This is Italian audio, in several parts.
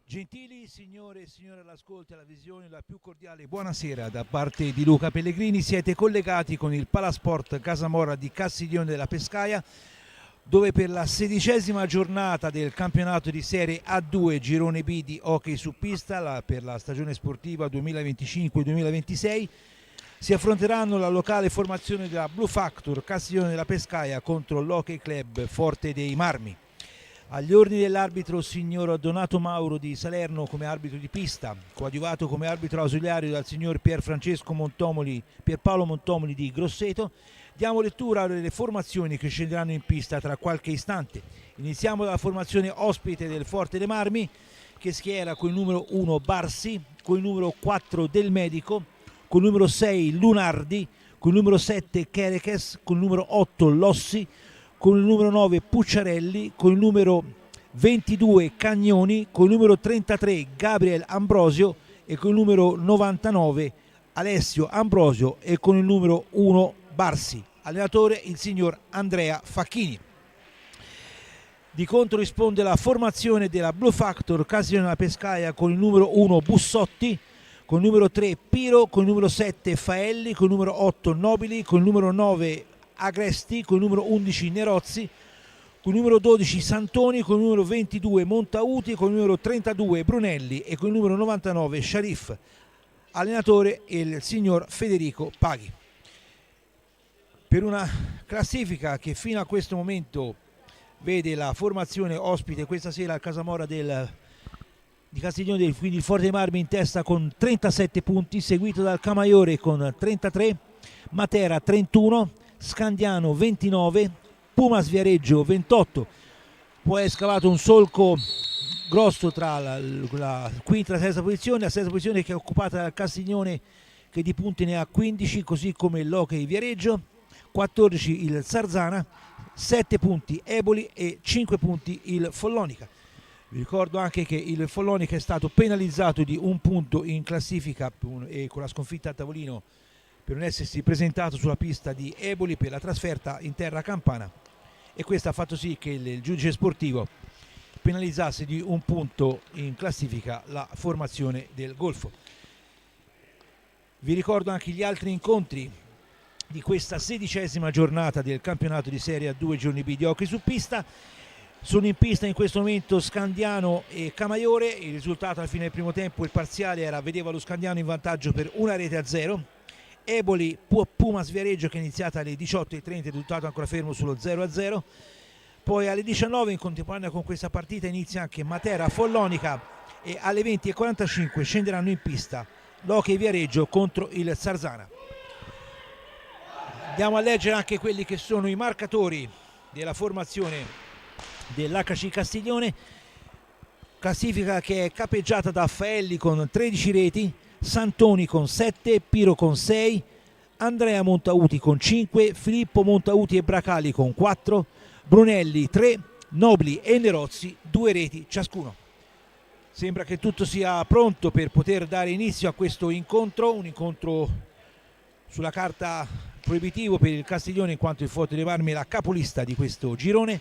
Gentili signore e signori all'ascolto e alla visione, la più cordiale buonasera da parte di Luca Pellegrini. Siete collegati con il Palasport Casamora di Castiglione della Pescaia, dove per la 16ª giornata del campionato di Serie A2 Girone B di hockey su pista per la stagione sportiva 2025-2026 si affronteranno la locale formazione della Blue Factor Castiglione della Pescaia contro l'Hockey Club Forte dei Marmi. Agli ordini dell'arbitro signor Donato Mauro di Salerno come arbitro di pista, coadiuvato come arbitro ausiliario dal signor Pierpaolo Montomoli di Grosseto. Diamo lettura alle formazioni che scenderanno in pista tra qualche istante. Iniziamo dalla formazione ospite del Forte dei Marmi, che schiera con il numero 1 Barsi, con il numero 4 Del Medico, con il numero 6 Lunardi, con il numero 7 Kerekes, con il numero 8 Lossi, con il numero 9 Pucciarelli, con il numero 22 Cagnoni, con il numero 33 Gabriel Ambrosio e con il numero 99 Alessio Ambrosio e con il numero 1 Barsi. Allenatore il signor Andrea Facchini. Di contro risponde la formazione della Blue Factor Castiglione della Pescaia con il numero 1 Bussotti, con il numero 3 Piro, con il numero 7 Faelli, con il numero 8 Nobili, con il numero 9 Agresti, con il numero 11 Nerozzi, con il numero 12 Santoni, con il numero 22 Montauti, con il numero 32 Brunelli e con il numero 99 Sharif. Allenatore il signor Federico Paghi. Per una classifica che fino a questo momento vede la formazione ospite questa sera al Casamora di Castiglione, quindi il Forte dei Marmi in testa con 37 punti, seguito dal Camaiore con 33, Matera 31, Scandiano 29, Pumas Viareggio 28. Poi è scavato un solco grosso tra la quinta e la sesta posizione che è occupata dal Castiglione, che di punti ne ha 15, così come l'Hockey Viareggio, 14 il Sarzana, 7 punti Eboli e 5 punti il Follonica. Vi ricordo anche che il Follonica è stato penalizzato di un punto in classifica e con la sconfitta a tavolino per non essersi presentato sulla pista di Eboli per la trasferta in terra campana, e questo ha fatto sì che il giudice sportivo penalizzasse di un punto in classifica la formazione del Golfo. Vi ricordo anche gli altri incontri di questa 16ª giornata del campionato di Serie A2 Girone B di hockey su pista. Sono in pista in questo momento Scandiano e Camaiore. Il risultato alla fine del primo tempo, il parziale vedeva lo Scandiano in vantaggio per 1-0. Eboli Pumas Viareggio, che è iniziata alle 18:30, il risultato ancora fermo sullo 0-0. Poi alle 19 in contemporanea con questa partita inizia anche Matera Follonica e alle 20:45 scenderanno in pista l'Hockey Viareggio contro il Sarzana. Andiamo a leggere anche quelli che sono i marcatori della formazione dell'HC Castiglione, classifica che è capeggiata da Faelli con 13 reti, Santoni con 7, Piro con 6, Andrea Montauti con 5, Filippo Montauti e Bracali con 4, Brunelli 3, Nobili e Nerozzi 2 reti ciascuno. Sembra che tutto sia pronto per poter dare inizio a questo incontro, un incontro sulla carta proibitivo per il Castiglione, in quanto il Forte dei Marmi è la capolista di questo girone,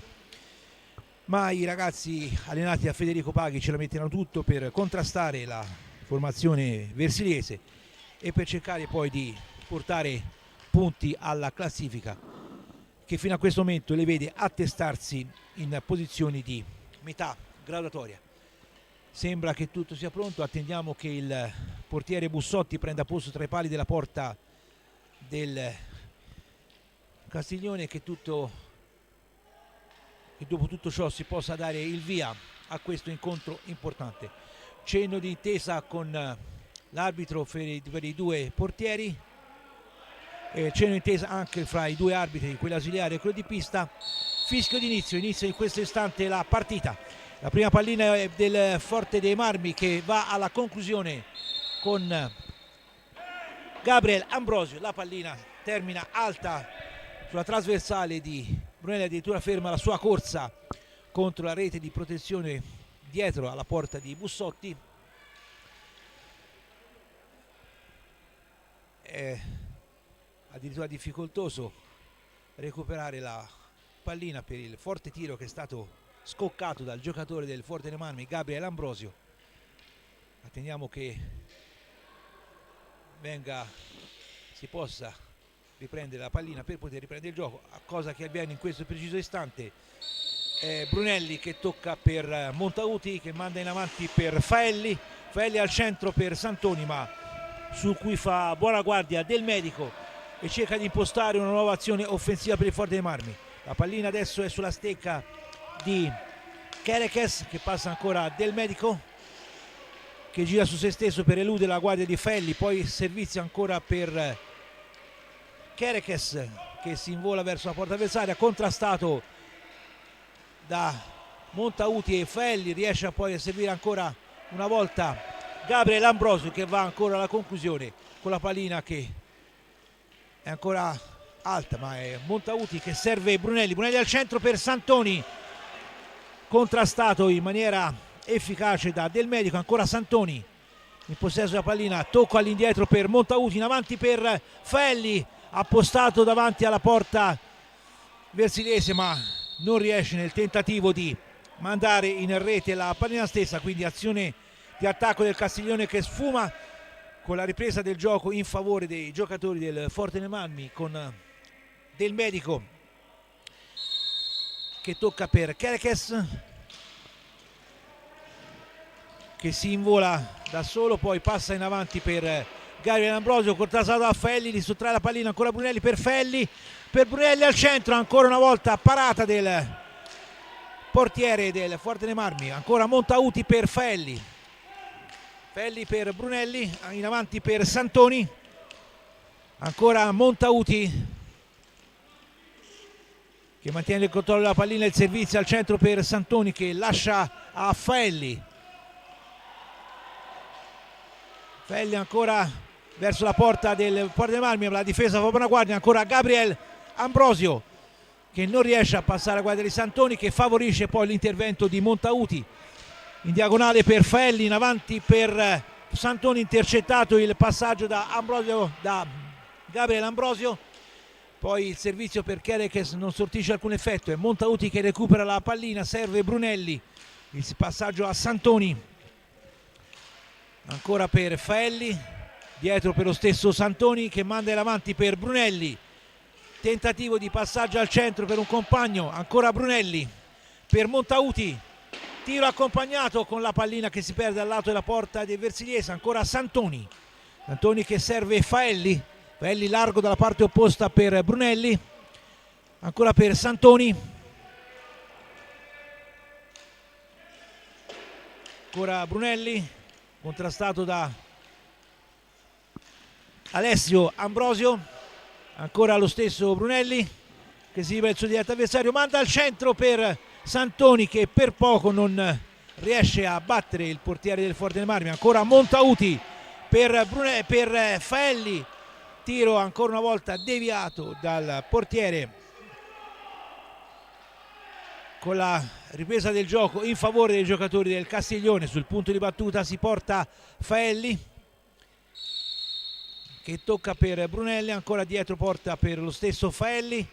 ma i ragazzi allenati da Federico Paghi ce la metteranno tutto per contrastare la formazione versiliese e per cercare poi di portare punti alla classifica, che fino a questo momento le vede attestarsi in posizioni di metà graduatoria. Sembra che tutto sia pronto, attendiamo che il portiere Bussotti prenda posto tra i pali della porta del Castiglione, che dopo tutto ciò si possa dare il via a questo incontro importante. Cenno di intesa con l'arbitro per i due portieri, cenno di intesa anche fra i due arbitri, quello ausiliare e quello di pista. Fischio di inizia in questo istante la partita. La prima pallina è del Forte dei Marmi, che va alla conclusione con Gabriel Ambrosio. La pallina termina alta sulla trasversale di Brunelli, addirittura ferma la sua corsa contro la rete di protezione dietro alla porta di Bussotti. È addirittura difficoltoso recuperare la pallina per il forte tiro che è stato scoccato dal giocatore del Forte dei Marmi, Gabriel Ambrosio. attendiamo che si possa riprendere la pallina per poter riprendere il gioco, cosa che avviene in questo preciso istante. Brunelli che tocca per Montauti, che manda in avanti per Faelli al centro per Santoni, ma su cui fa buona guardia Del Medico e cerca di impostare una nuova azione offensiva per il Forte dei Marmi. La pallina adesso è sulla stecca di Kerekes, che passa ancora a Del Medico, che gira su se stesso per eludere la guardia di Faelli, poi servizio ancora per Kerekes che si invola verso la porta avversaria, contrastato da Montauti, e Faelli riesce poi a servire ancora una volta Gabriel Ambrosio, che va ancora alla conclusione con la pallina che è ancora alta, ma è Montauti che serve Brunelli al centro per Santoni, contrastato in maniera efficace da Del Medico. Ancora Santoni in possesso della pallina, tocco all'indietro per Montauti, in avanti per Faelli, appostato davanti alla porta versilese, ma non riesce nel tentativo di mandare in rete la pallina stessa, quindi azione di attacco del Castiglione che sfuma con la ripresa del gioco in favore dei giocatori del Forte dei Marmi, con Del Medico che tocca per Kerekes, che si invola da solo, poi passa in avanti per Gabriel Ambrosio, contrastato da Faelli, gli sottrae la pallina ancora Brunelli per Faelli, per Brunelli al centro, ancora una volta parata del portiere del Forte dei Marmi. Ancora Montauti per Faelli per Brunelli, in avanti per Santoni, ancora Montauti che mantiene il controllo della pallina, il servizio al centro per Santoni che lascia a Faelli ancora verso la porta del Forte dei Marmi, la difesa fa buona guardia, ancora Gabriel Ambrosio che non riesce a passare la guardia di Santoni, che favorisce poi l'intervento di Montauti in diagonale per Faelli, in avanti per Santoni, intercettato il passaggio da Gabriel Ambrosio, poi il servizio per Kerekes non sortisce alcun effetto, è Montauti che recupera la pallina, serve Brunelli, il passaggio a Santoni, ancora per Faelli, dietro per lo stesso Santoni che manda in avanti per Brunelli, tentativo di passaggio al centro per un compagno, ancora Brunelli per Montauti, tiro accompagnato con la pallina che si perde al lato della porta del Versigliese, ancora Santoni che serve Faelli largo dalla parte opposta per Brunelli, ancora per Santoni, ancora Brunelli contrastato da Alessio Ambrosio, ancora lo stesso Brunelli che si libera il suo diretto avversario, manda al centro per Santoni che per poco non riesce a battere il portiere del Forte dei Marmi, ancora Montauti per Faelli, tiro ancora una volta deviato dal portiere, con la ripresa del gioco in favore dei giocatori del Castiglione. Sul punto di battuta si porta Faelli che tocca per Brunelli, ancora dietro porta per lo stesso Faelli,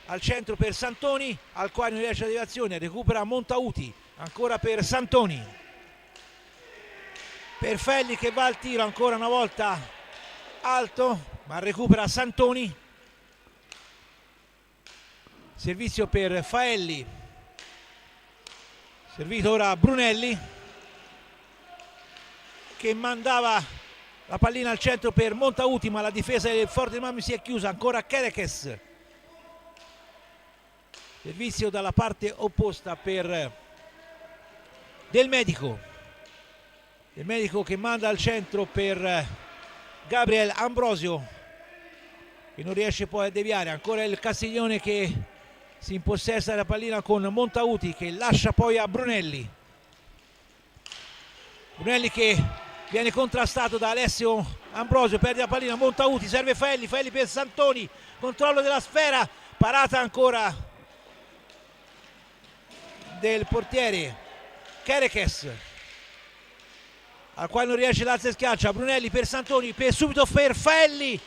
al centro per Santoni al quale non riesce la deviazione, recupera Montauti, ancora per Santoni, per Faelli che va al tiro ancora una volta alto ma recupera Santoni, servizio per Faelli, servito ora Brunelli che mandava la pallina al centro per Montauti, ma la difesa del Forte dei Marmi si è chiusa, ancora Kerekes, servizio dalla parte opposta per Del Medico che manda al centro per Gabriel Ambrosio che non riesce poi a deviare, ancora il Castiglione che si impossessa della pallina con Montauti che lascia poi a Brunelli che viene contrastato da Alessio Ambrosio, perde la pallina, Montauti, serve Faelli per Santoni, controllo della sfera, parata ancora del portiere Kerekes al quale non riesce l'alza e schiaccia, Brunelli per Santoni, subito per Faelli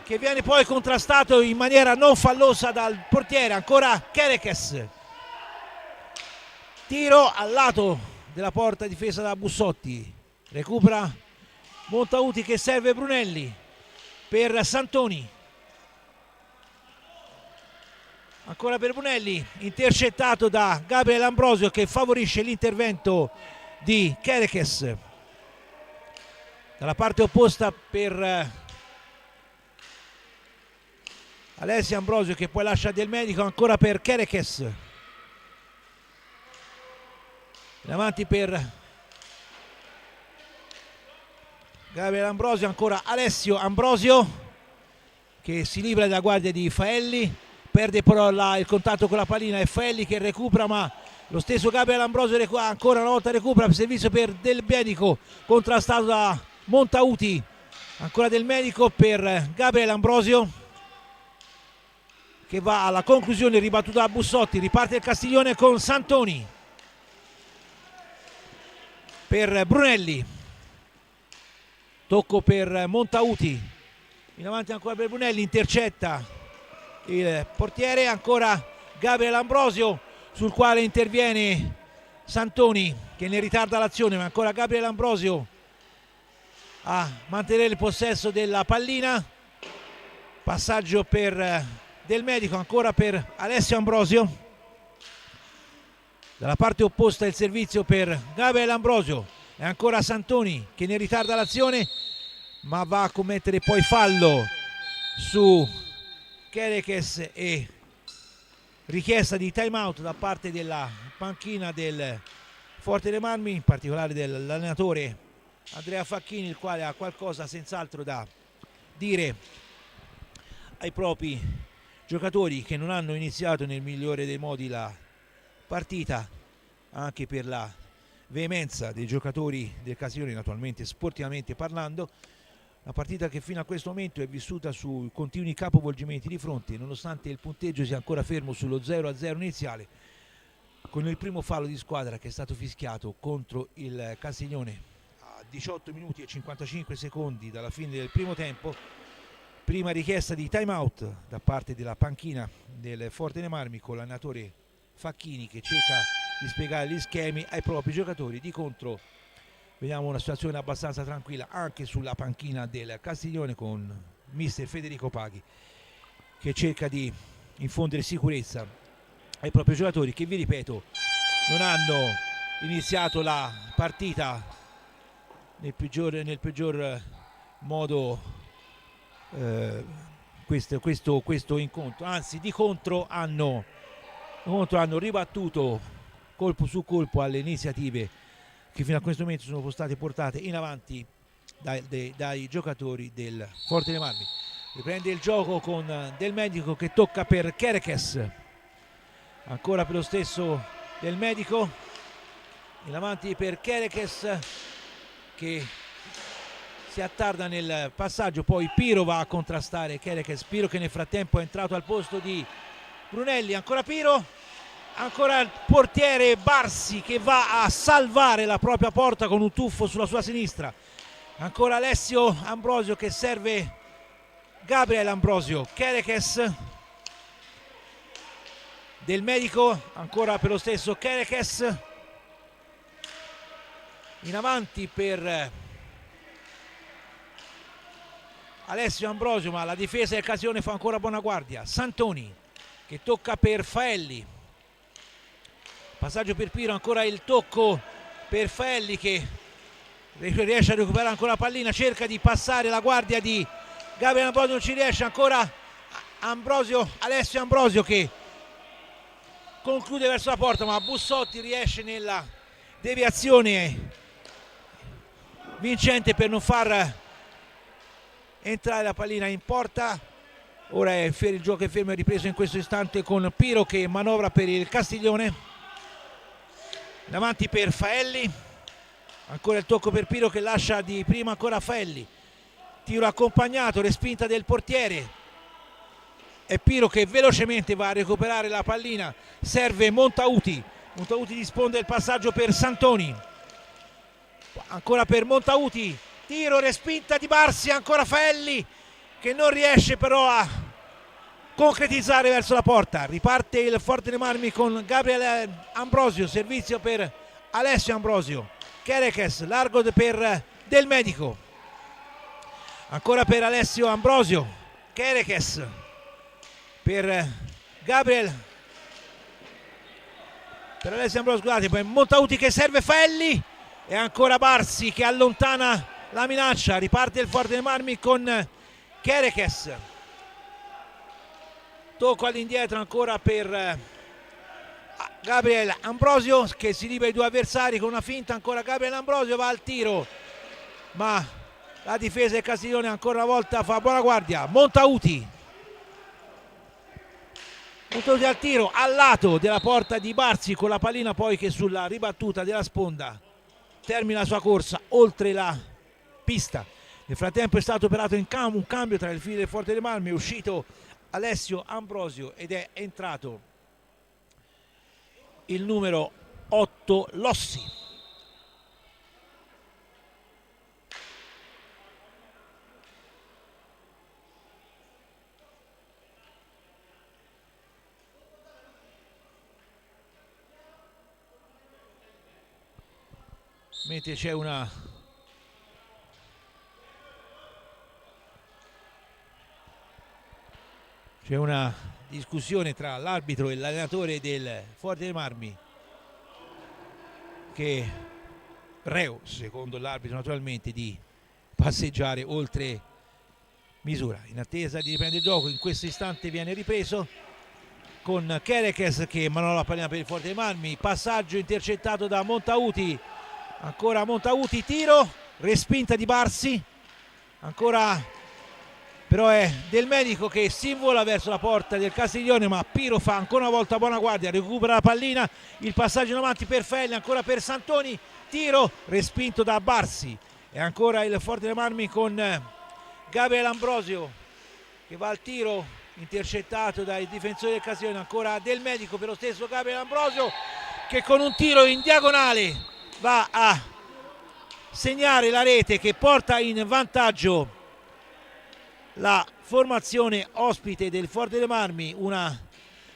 che viene poi contrastato in maniera non fallosa dal portiere, ancora Kerekes, tiro al lato della porta difesa da Bussotti, recupera Montauti che serve Brunelli per Santoni, ancora per Brunelli, intercettato da Gabriel Ambrosio che favorisce l'intervento di Kerekes. Dalla parte opposta per Alessio Ambrosio che poi lascia Del Medico, ancora per Kerekes, in avanti per Gabriel Ambrosio, ancora Alessio Ambrosio che si libera dalla guardia di Faelli, perde però il contatto con la pallina, è Faelli che recupera, ma lo stesso Gabriel Ambrosio ancora una volta recupera, servizio per Del Medico contrastato da Montauti, ancora Del Medico per Gabriel Ambrosio che va alla conclusione, ribattuta da Bussotti, riparte il Castiglione con Santoni per Brunelli, tocco per Montauti, in avanti ancora per Brunelli, intercetta il portiere, ancora Gabriel Ambrosio sul quale interviene Santoni che ne ritarda l'azione, ma ancora Gabriel Ambrosio a mantenere il possesso della pallina, passaggio per Del Medico, ancora per Alessio Ambrosio, dalla parte opposta il servizio per Gabriel Ambrosio, e ancora Santoni che ne ritarda l'azione ma va a commettere poi fallo su Kerekes e richiesta di time out da parte della panchina del Forte dei Marmi, in particolare dell'allenatore Andrea Facchini, il quale ha qualcosa senz'altro da dire ai propri giocatori che non hanno iniziato nel migliore dei modi la partita, anche per la veemenza dei giocatori del Castiglione, naturalmente sportivamente parlando. Una partita che fino a questo momento è vissuta su continui capovolgimenti di fronte, nonostante il punteggio sia ancora fermo sullo 0-0 iniziale, con il primo fallo di squadra che è stato fischiato contro il Castiglione a 18 minuti e 55 secondi dalla fine del primo tempo. Prima richiesta di time out da parte della panchina del Forte dei Marmi, con l'allenatore Facchini che cerca di spiegare gli schemi ai propri giocatori. Di contro vediamo una situazione abbastanza tranquilla anche sulla panchina del Castiglione, con mister Federico Paghi che cerca di infondere sicurezza ai propri giocatori, che vi ripeto non hanno iniziato la partita nel peggior modo questo incontro, anzi di contro hanno ribattuto colpo su colpo alle iniziative che fino a questo momento sono state portate in avanti dai giocatori del Forte dei Marmi. Riprende il gioco con Del Medico che tocca per Kerekes, ancora per lo stesso Del Medico, in avanti per Kerekes che si attarda nel passaggio, poi Piro va a contrastare Kerekes, Piro che nel frattempo è entrato al posto di Brunelli, ancora Piro, ancora il portiere Barsi che va a salvare la propria porta con un tuffo sulla sua sinistra, ancora Alessio Ambrosio che serve Gabriel Ambrosio, Kerekes, Del Medico, ancora per lo stesso Kerekes, in avanti per Alessio Ambrosio, ma la difesa del Castiglione fa ancora buona guardia. Santoni che tocca per Faelli, passaggio per Piro, ancora il tocco per Faelli che riesce a recuperare ancora la pallina, cerca di passare la guardia di Gabriel Ambrosio, non ci riesce, ancora Ambrosio, Alessio Ambrosio che conclude verso la porta, ma Bussotti riesce nella deviazione vincente per non far entrare la pallina in porta. Ora il gioco è fermo e ripreso in questo istante con Piro che manovra per il Castiglione, davanti per Faelli, ancora il tocco per Piro che lascia di prima ancora Faelli, tiro accompagnato, respinta del portiere, è Piro che velocemente va a recuperare la pallina, serve Montauti risponde il passaggio per Santoni, ancora per Montauti, tiro, respinta di Barsi, ancora Faelli che non riesce però a concretizzare verso la porta. Riparte il Forte dei Marmi con Gabriel Ambrosio, servizio per Alessio Ambrosio. Kerekes, largo per Del Medico, ancora per Alessio Ambrosio. Kerekes per Gabriel, per Alessio Ambrosio, scusate, poi Montauti che serve Faelli e ancora Barsi che allontana la minaccia. Riparte il Forte dei Marmi con Kerekes, tocco all'indietro ancora per Gabriel Ambrosio che si libera i due avversari con una finta. Ancora Gabriel Ambrosio va al tiro, ma la difesa del Castiglione ancora una volta fa buona guardia. Montauti al tiro al lato della porta di Barsi, con la pallina poi che sulla ribattuta della sponda termina la sua corsa oltre la pista. Nel frattempo è stato operato un cambio tra il fili del Forte dei Marmi, è uscito Alessio Ambrosio ed è entrato il numero 8 Lossi. Mentre c'è una discussione tra l'arbitro e l'allenatore del Forte dei Marmi, che reo, secondo l'arbitro naturalmente, di passeggiare oltre misura. In attesa di riprendere il gioco, in questo istante viene ripreso con Kerekes che manovra la pallina per il Forte dei Marmi. Passaggio intercettato da Montauti, ancora Montauti, tiro, respinta di Barsi, ancora però è Del Medico che si invola verso la porta del Castiglione, ma Piro fa ancora una volta buona guardia, recupera la pallina, il passaggio in avanti per Felli, ancora per Santoni, tiro respinto da Barsi. E ancora il Forte dei Marmi con Gabriel Ambrosio che va al tiro, intercettato dai difensori del Castiglione. Ancora Del Medico per lo stesso Gabriel Ambrosio che con un tiro in diagonale va a segnare la rete che porta in vantaggio la formazione ospite del Forte dei Marmi. Una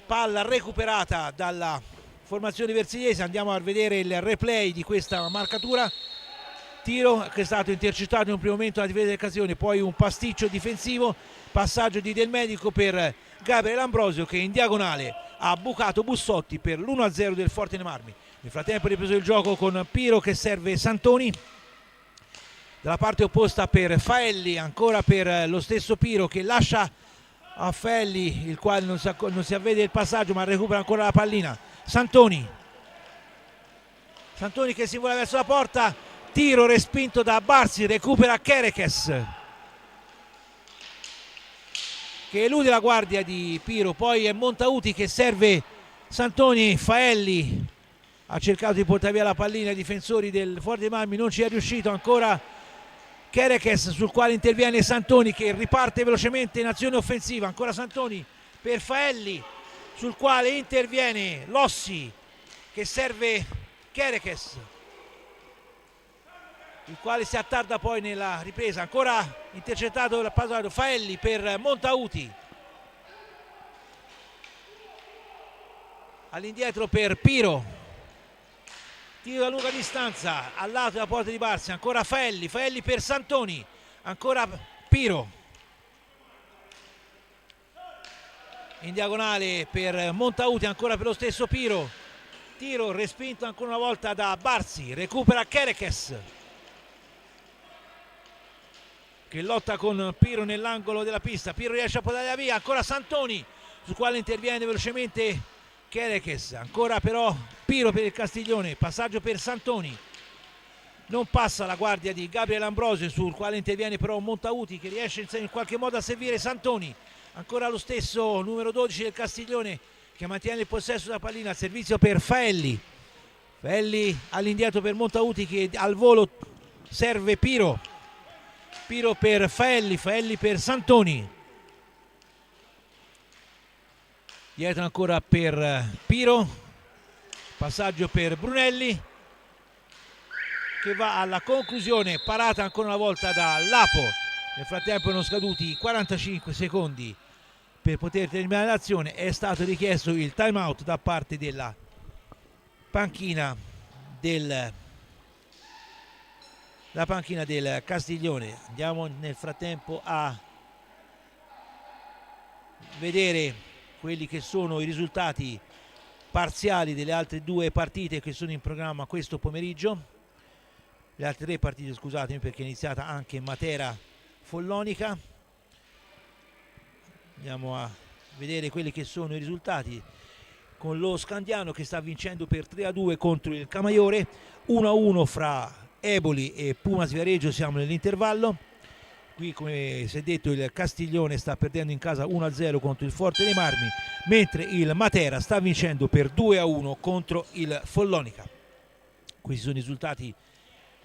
palla recuperata dalla formazione versigliese. Andiamo a vedere il replay di questa marcatura. Tiro che è stato intercettato in un primo momento dalla difesa del Castiglione, poi un pasticcio difensivo, passaggio di Del Medico per Gabriel Ambrosio che in diagonale ha bucato Bussotti per l'1-0 del Forte dei Marmi. Nel frattempo è ripreso il gioco con Piro che serve Santoni. Dalla parte opposta per Faelli, ancora per lo stesso Piro che lascia a Faelli, il quale non si avvede il passaggio ma recupera ancora la pallina. Santoni che si vuole verso la porta, tiro respinto da Barsi, recupera Kerekes che elude la guardia di Piro, poi è Montauti che serve Santoni. Faelli ha cercato di portare via la pallina ai difensori del Forte dei Marmi, non ci è riuscito. Ancora Kerekes sul quale interviene Santoni che riparte velocemente in azione offensiva. Ancora Santoni per Faelli sul quale interviene Lossi che serve Kerekes, il quale si attarda poi nella ripresa. Ancora intercettato il passaggio Faelli per Montauti, all'indietro per Piro, tiro da lunga distanza al lato della porta di Barsi. Ancora Faelli per Santoni, ancora Piro in diagonale per Montauti, ancora per lo stesso Piro, tiro respinto ancora una volta da Barsi, recupera Kerekes che lotta con Piro nell'angolo della pista. Piro riesce a portare via, ancora Santoni sul quale interviene velocemente Kerekes, ancora però Piro per il Castiglione, passaggio per Santoni, non passa la guardia di Gabriel Ambrosio sul quale interviene però Montauti che riesce in qualche modo a servire Santoni. Ancora lo stesso numero 12 del Castiglione che mantiene il possesso della pallina, servizio per Faelli all'indietro per Montauti che al volo serve Piro per Faelli per Santoni, dietro ancora per Piro, passaggio per Brunelli che va alla conclusione, parata ancora una volta da Lapo. Nel frattempo erano scaduti 45 secondi per poter terminare l'azione è stato richiesto il time out da parte della panchina del Castiglione. Andiamo nel frattempo a vedere quelli che sono i risultati parziali delle altre due partite che sono in programma questo pomeriggio, le altre tre partite, scusatemi, perché è iniziata anche Matera Follonica. Andiamo a vedere quelli che sono i risultati, con lo Scandiano che sta vincendo per 3-2 contro il Camaiore, 1-1 fra Eboli e Pumas Viareggio, siamo nell'intervallo. Qui, come si è detto, il Castiglione sta perdendo in casa 1-0 contro il Forte dei Marmi, mentre il Matera sta vincendo per 2-1 contro il Follonica. Questi sono i risultati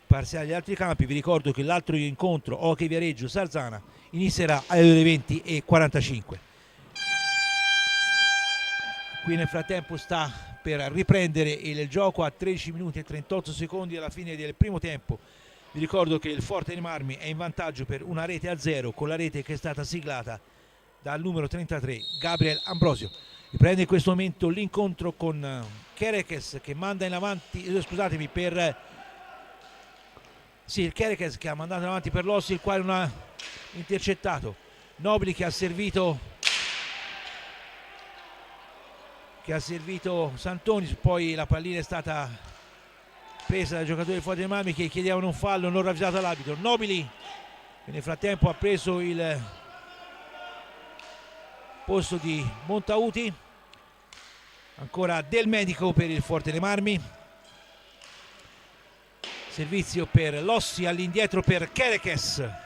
parziali degli altri campi. Vi ricordo che l'altro incontro, Hockey Viareggio Sarzana, inizierà alle ore 20:45. Qui nel frattempo sta per riprendere il gioco a 13 minuti e 38 secondi alla fine del primo tempo. Vi ricordo che il Forte dei Marmi è in vantaggio per 1-0 con la rete che è stata siglata dal numero 33 Gabriel Ambrosio. Riprende in questo momento l'incontro con Kerekes che manda in avanti, scusatemi, il Kerekes che ha mandato in avanti per Lossi, il quale non ha intercettato. Nobili che ha servito Santoni, poi la pallina è stata presa dai giocatori del Forte dei Marmi che chiedevano un fallo non ravvisato all'arbitro. Nobili che nel frattempo ha preso il posto di Montauti. Ancora Del Medico per il Forte dei Marmi, servizio per Lossi, all'indietro per Kerekes.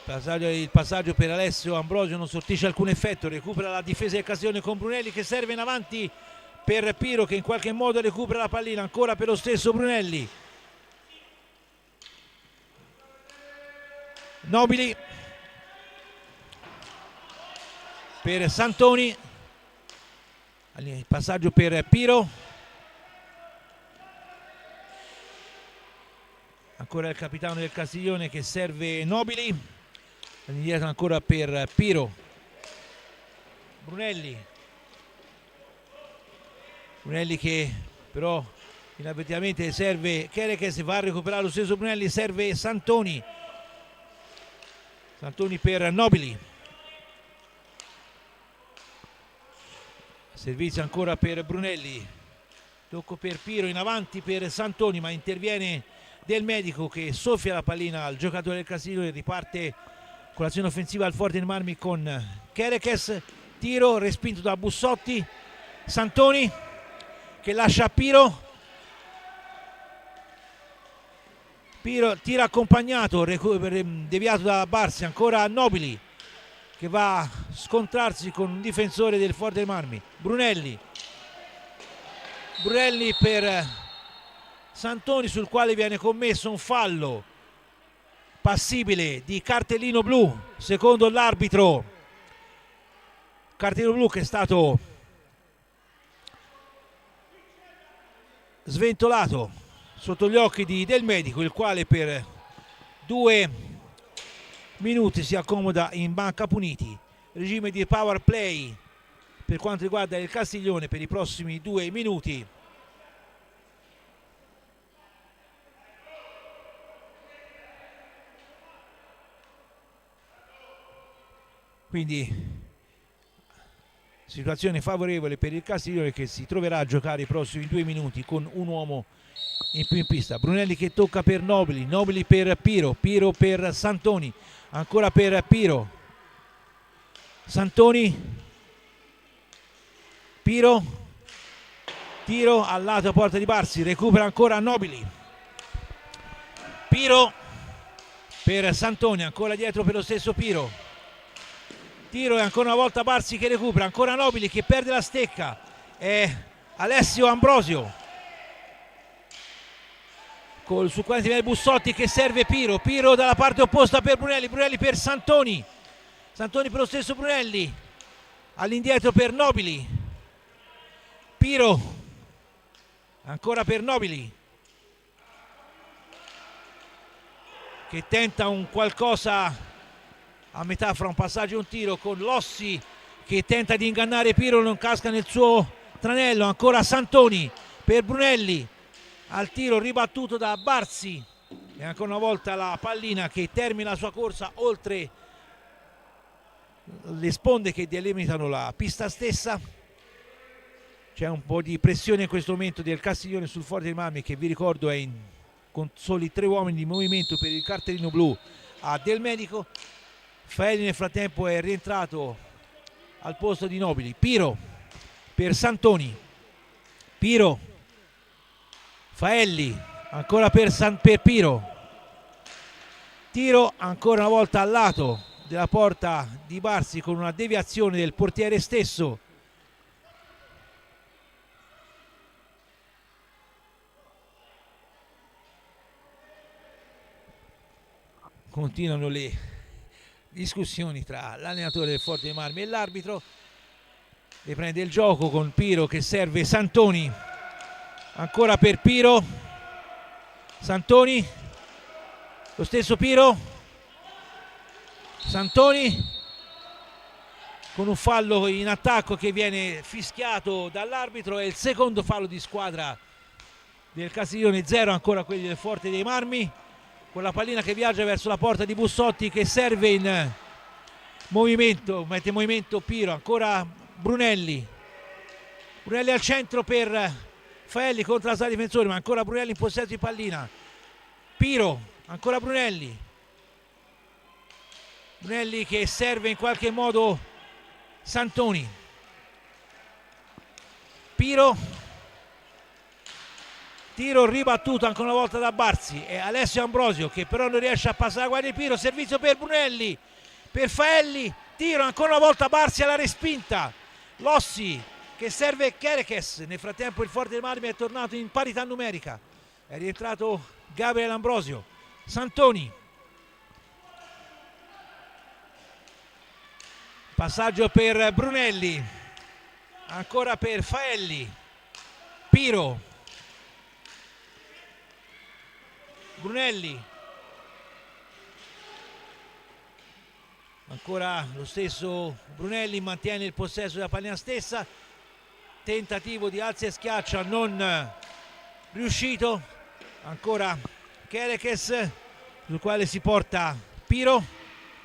Il passaggio per Alessio Ambrosio non sortisce alcun effetto, recupera la difesa del Castiglione con Brunelli che serve in avanti per Piro che in qualche modo recupera la pallina, ancora per lo stesso Brunelli. Nobili per Santoni, il passaggio per Piro, ancora il capitano del Castiglione che serve Nobili, all'indietro ancora per Piro. Brunelli che però inavvertitamente serve Kerekes, va a recuperare lo stesso Brunelli, serve Santoni per Nobili, servizio ancora per Brunelli, tocco per Piro, in avanti per Santoni, ma interviene Del Medico che soffia la pallina al giocatore del Castiglione, riparte con l'azione offensiva al Forte dei Marmi con Kerekes, tiro respinto da Bussotti, Santoni che lascia Piro, tira accompagnato, deviato da Barsi, ancora Nobili che va a scontrarsi con un difensore del Forte dei Marmi. Brunelli per Santoni, sul quale viene commesso un fallo passibile di cartellino blu secondo l'arbitro, cartellino blu che è stato sventolato sotto gli occhi di Del Medico, il quale per 2 minuti si accomoda in banca puniti. Regime di power play per quanto riguarda il Castiglione per i prossimi 2 minuti. Quindi situazione favorevole per il Castiglione che si troverà a giocare i prossimi 2 minuti con un uomo in più in pista. Brunelli che tocca per Nobili per Piro per Santoni, ancora per Piro, Santoni, Piro, tiro al lato a porta di Barsi, recupera ancora Nobili, Piro per Santoni, ancora dietro per lo stesso Piro, tiro e ancora una volta Barsi che recupera, ancora Nobili che perde la stecca, è Alessio Ambrosio su quale viene Bussotti che serve Piro dalla parte opposta per Brunelli per Santoni per lo stesso Brunelli, all'indietro per Nobili, Piro ancora per Nobili che tenta un qualcosa a metà fra un passaggio e un tiro, con Lossi che tenta di ingannare Piro, non casca nel suo tranello. Ancora Santoni per Brunelli, al tiro ribattuto da Barsi, e ancora una volta la pallina che termina la sua corsa oltre le sponde che delimitano la pista stessa. C'è un po' di pressione in questo momento del Castiglione sul Forte dei Marmi, che vi ricordo è con soli 3 uomini di movimento per il cartellino blu a Del Medico. Faelli nel frattempo è rientrato al posto di Nobili. Piro per Santoni, Piro, Faelli ancora per Piro, tiro ancora una volta al lato della porta di Barsi con una deviazione del portiere stesso. Continuano le discussioni tra l'allenatore del Forte dei Marmi e l'arbitro. Riprende il gioco con Piro che serve Santoni, ancora per Piro, Santoni, lo stesso Piro, Santoni con un fallo in attacco che viene fischiato dall'arbitro. È il secondo fallo di squadra del Castiglione, 0 ancora quelli del Forte dei Marmi, con la pallina che viaggia verso la porta di Bussotti, che serve in movimento, mette in movimento Piro, ancora Brunelli al centro per Faelli contro la sala difensori, ma ancora Brunelli in possesso di pallina. Piro, ancora Brunelli che serve in qualche modo Santoni. Piro, tiro ribattuto ancora una volta da Barsi, e Alessio Ambrosio che però non riesce a passare la guardia di Piro. Servizio per Brunelli, per Faelli, tiro ancora una volta Barsi alla respinta. Lossi che serve Kerekes. Nel frattempo il Forte dei Marmi è tornato in parità numerica, è rientrato Gabriel Ambrosio. Santoni, passaggio per Brunelli, ancora per Faelli, Piro, Brunelli, ancora lo stesso Brunelli, mantiene il possesso della pallina stessa, tentativo di alza e schiaccia non riuscito. Ancora Kerekes, sul quale si porta Piro,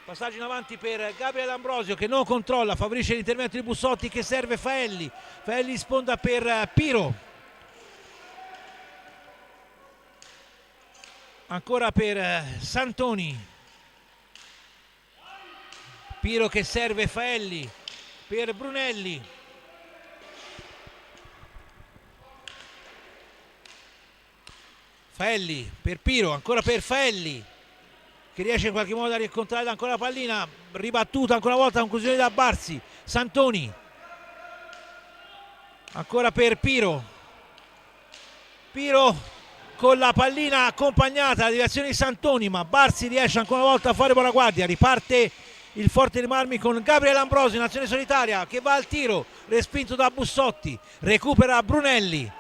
passaggio in avanti per Gabriel Ambrosio che non controlla, favorisce l'intervento di Bussotti che serve Faelli sponda per Piro, ancora per Santoni, Piro che serve Faelli per Brunelli, Faelli per Piro, ancora per Faelli che riesce in qualche modo a rincontrare ancora la pallina, ribattuta ancora una volta, conclusione da Barsi. Santoni ancora per Piro con la pallina accompagnata alla direzione di Santoni, ma Barsi riesce ancora una volta a fare buona guardia. Riparte il Forte dei Marmi con Gabriel Ambrosio in azione solitaria che va al tiro, respinto da Bussotti, recupera Brunelli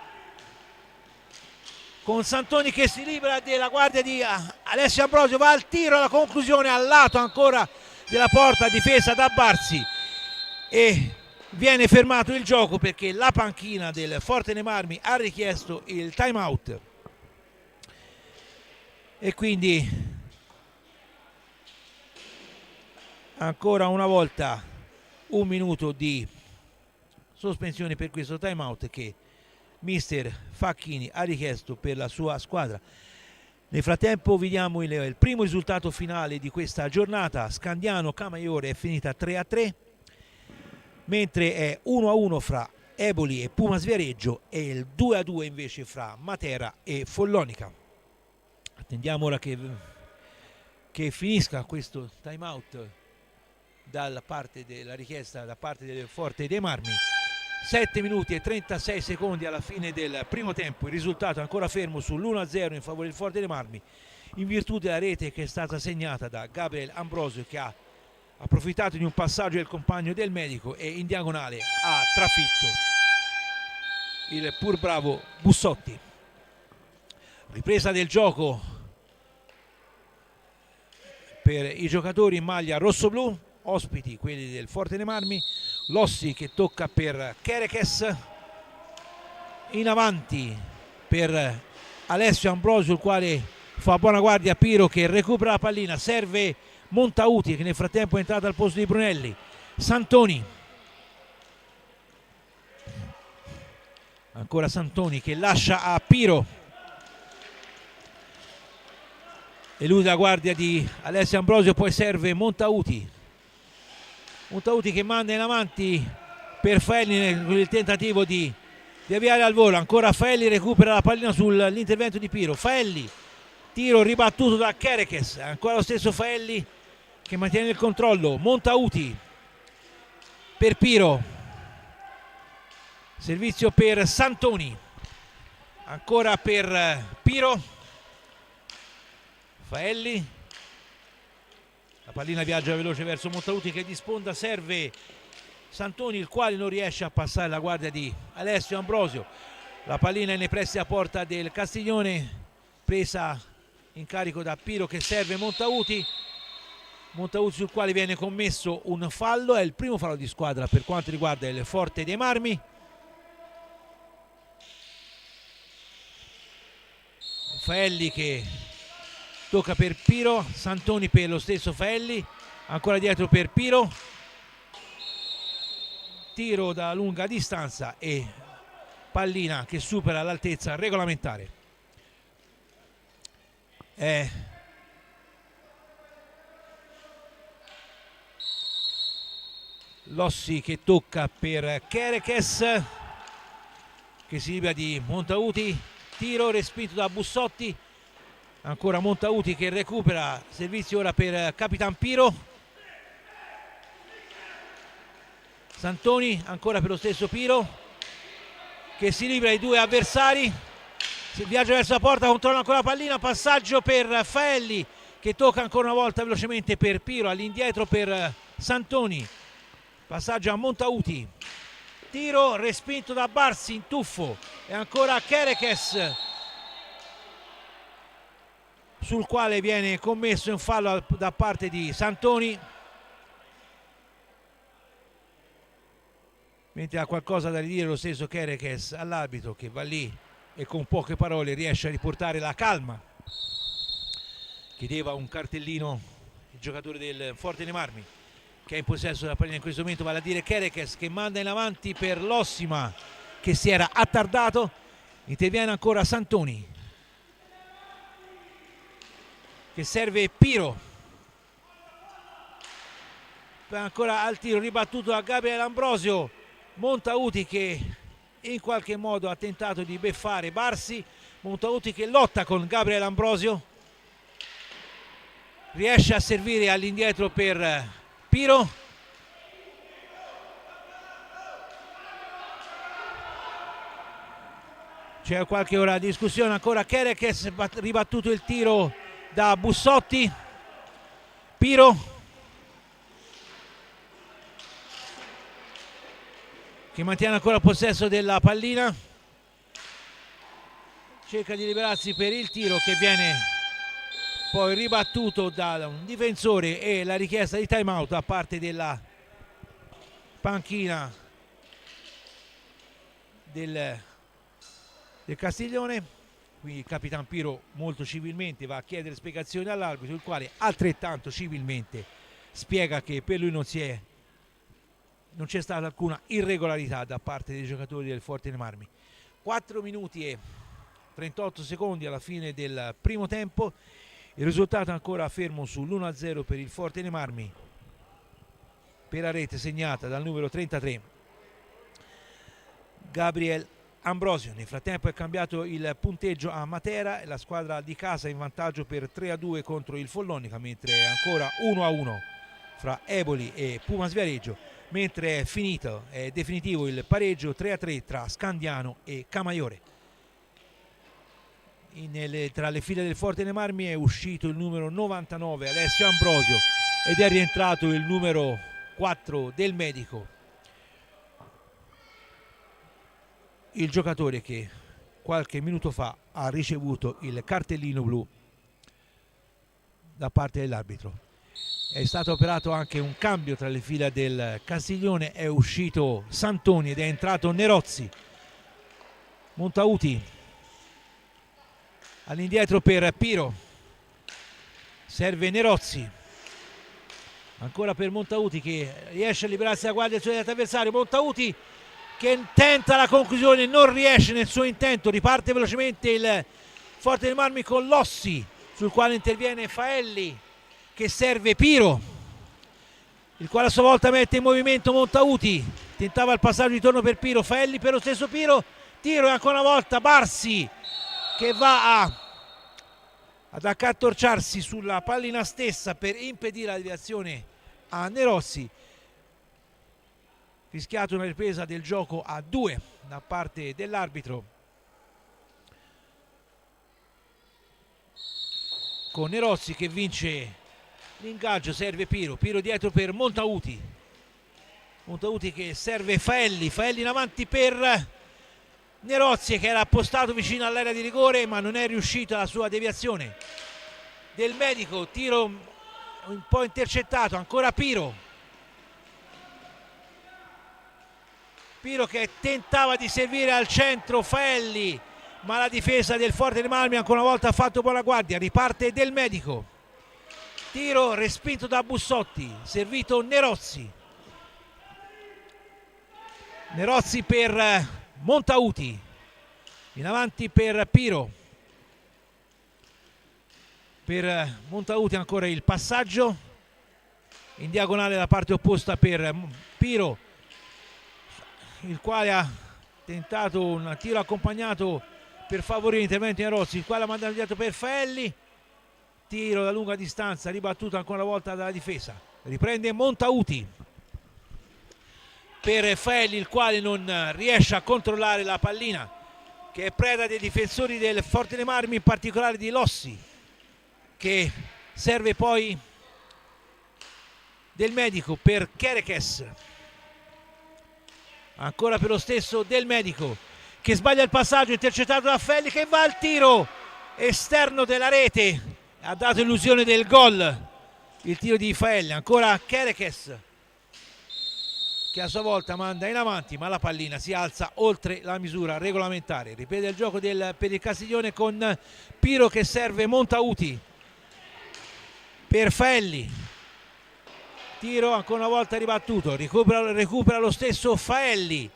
con Santoni che si libera della guardia di Alessio Ambrosio, va al tiro, alla conclusione al lato ancora della porta difesa da Barsi, e viene fermato il gioco perché la panchina del Forte dei Marmi ha richiesto il time out, e quindi ancora una volta 1 minuto di sospensione per questo time out che mister Facchini ha richiesto per la sua squadra. Nel frattempo vediamo il primo risultato finale di questa giornata. Scandiano Camaiore è finita 3-3, mentre è 1-1 fra Eboli e Pumas Viareggio e il 2-2 invece fra Matera e Follonica. Attendiamo ora che finisca questo time out dalla parte della richiesta da parte del Forte dei Marmi. 7 minuti e 36 secondi alla fine del primo tempo, il risultato è ancora fermo sull'1-0 in favore del Forte dei Marmi, in virtù della rete che è stata segnata da Gabriel Ambrosio, che ha approfittato di un passaggio del compagno Del Medico e in diagonale ha trafitto il pur bravo Bussotti. Ripresa del gioco per i giocatori in maglia rosso-blu, ospiti quelli del Forte dei Marmi. Lossi che tocca per Kerekes, in avanti per Alessio Ambrosio, il quale fa buona guardia a Piro che recupera la pallina, serve Montauti che nel frattempo è entrato al posto di Brunelli. Santoni, ancora Santoni che lascia a Piro, elude la guardia di Alessio Ambrosio, poi serve Montauti che manda in avanti per Faelli nel tentativo di avviare al volo. Ancora Faelli recupera la pallina sull'intervento di Piro. Faelli, tiro ribattuto da Kerekes, ancora lo stesso Faelli che mantiene il controllo. Montauti per Piro, servizio per Santoni, ancora per Piro. Faelli, la pallina viaggia veloce verso Montauti che di sponda serve Santoni, il quale non riesce a passare la guardia di Alessio Ambrosio. La pallina è nei pressi a porta del Castiglione, presa in carico da Piro che serve Montauti sul quale viene commesso un fallo. È il primo fallo di squadra per quanto riguarda il Forte dei Marmi. Faelli che tocca per Piro, Santoni per lo stesso Faelli, ancora dietro per Piro, tiro da lunga distanza e pallina che supera l'altezza regolamentare. Lossi che tocca per Kerekes che si libera di Montauti, tiro respinto da Bussotti, ancora Montauti che recupera, servizio ora per Capitan Piro. Santoni ancora per lo stesso Piro che si libera i due avversari, si viaggia verso la porta, controlla ancora la pallina, passaggio per Faelli che tocca ancora una volta velocemente per Piro, all'indietro per Santoni, passaggio a Montauti, tiro respinto da Barsi in tuffo e ancora Kerekes sul quale viene commesso un fallo da parte di Santoni, mentre ha qualcosa da ridire lo stesso Kerekes all'arbitro che va lì e con poche parole riesce a riportare la calma. Chiedeva un cartellino il giocatore del Forte dei Marmi che è in possesso della pallina in questo momento, vale a dire Kerekes che manda in avanti per Lossima che si era attardato, interviene ancora Santoni che serve Piro, poi ancora al tiro ribattuto da Gabriele Ambrosio. Montauti che in qualche modo ha tentato di beffare Barsi, Montauti che lotta con Gabriele Ambrosio, riesce a servire all'indietro per Piro, c'è qualche ora di discussione, ancora Kerekes, ribattuto il tiro da Bussotti, Piro che mantiene ancora possesso della pallina, cerca di liberarsi per il tiro che viene poi ribattuto da un difensore e la richiesta di time out da parte della panchina del Castiglione. Quindi il Capitan Piro molto civilmente va a chiedere spiegazioni all'arbitro, il quale altrettanto civilmente spiega che per lui non c'è stata alcuna irregolarità da parte dei giocatori del Forte dei Marmi. 4 minuti e 38 secondi alla fine del primo tempo, il risultato ancora fermo sull'1-0 per il Forte dei Marmi, per la rete segnata dal numero 33 Gabriele Ambrosio. Nel frattempo è cambiato il punteggio a Matera e la squadra di casa in vantaggio per 3-2 contro il Follonica, mentre è ancora 1-1 fra Eboli e Pumas Viareggio, mentre è definitivo il pareggio 3-3 tra Scandiano e Camaiore. Tra le file del Forte dei Marmi è uscito il numero 99 Alessio Ambrosio ed è rientrato il numero 4 del Medico, il giocatore che qualche minuto fa ha ricevuto il cartellino blu da parte dell'arbitro. È stato operato anche un cambio tra le fila del Castiglione, è uscito Santoni ed è entrato Nerozzi. Montauti all'indietro per Piro, serve Nerozzi, ancora per Montauti che riesce a liberarsi dalla guardia del suo avversario. Montauti che tenta la conclusione, non riesce nel suo intento, riparte velocemente il Forte dei Marmi con Lossi, sul quale interviene Faelli che serve Piro, il quale a sua volta mette in movimento Montauti, tentava il passaggio di torno per Piro, Faelli per lo stesso Piro, tiro e ancora una volta Barsi che va ad accartocciarsi sulla pallina stessa per impedire la deviazione a Nerozzi. Fischiato una ripresa del gioco a 2 da parte dell'arbitro, con Nerozzi che vince l'ingaggio, serve Piro, Piro dietro per Montauti, Montauti che serve Faelli, Faelli in avanti per Nerozzi che era appostato vicino all'area di rigore ma non è riuscita la sua deviazione del medico, tiro un po' intercettato, ancora Piro che tentava di servire al centro Faelli, ma la difesa del Forte dei Marmi ancora una volta ha fatto buona guardia, riparte del medico, tiro respinto da Bussotti, servito Nerozzi per Montauti, in avanti per Piro, per Montauti ancora il passaggio in diagonale da parte opposta per Piro, il quale ha tentato un tiro accompagnato per favorire l'intervento di Nerozzi, il quale ha mandato dietro per Faelli, tiro da lunga distanza ribattuto ancora una volta dalla difesa, riprende Montauti per Faelli, il quale non riesce a controllare la pallina che è preda dei difensori del Forte dei Marmi, in particolare di Lossi, che serve poi del medico per Kerekes, ancora per lo stesso del medico che sbaglia il passaggio, intercettato da Faelli che va al tiro esterno della rete, ha dato illusione del gol il tiro di Faelli, ancora Kerekes che a sua volta manda in avanti ma la pallina si alza oltre la misura regolamentare. Riprende il gioco per il Castiglione con Piro che serve Montauti per Faelli, tiro ancora una volta ribattuto, recupera lo stesso Faelli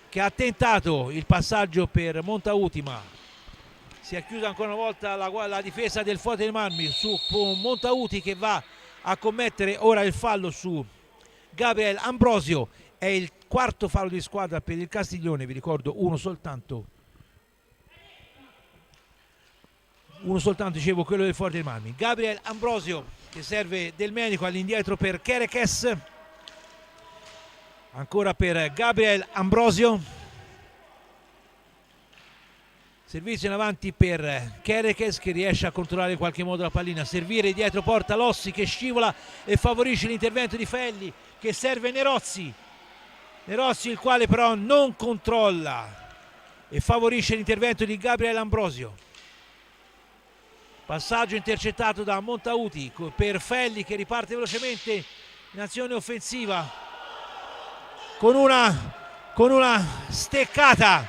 che ha tentato il passaggio per Montauti ma si è chiusa ancora una volta la difesa del Forte dei Marmi su Montauti che va a commettere ora il fallo su Gabriel Ambrosio. È il quarto fallo di squadra per il Castiglione, vi ricordo uno soltanto, dicevo, quello del Forte dei Marmi. Gabriel Ambrosio che serve del medico all'indietro per Kerekes, ancora per Gabriel Ambrosio, servizio in avanti per Kerekes che riesce a controllare in qualche modo la pallina, servire dietro porta Lossi che scivola e favorisce l'intervento di Faelli che serve Nerozzi, il quale però non controlla e favorisce l'intervento di Gabriel Ambrosio. Passaggio intercettato da Montauti per Faelli che riparte velocemente in azione offensiva con una steccata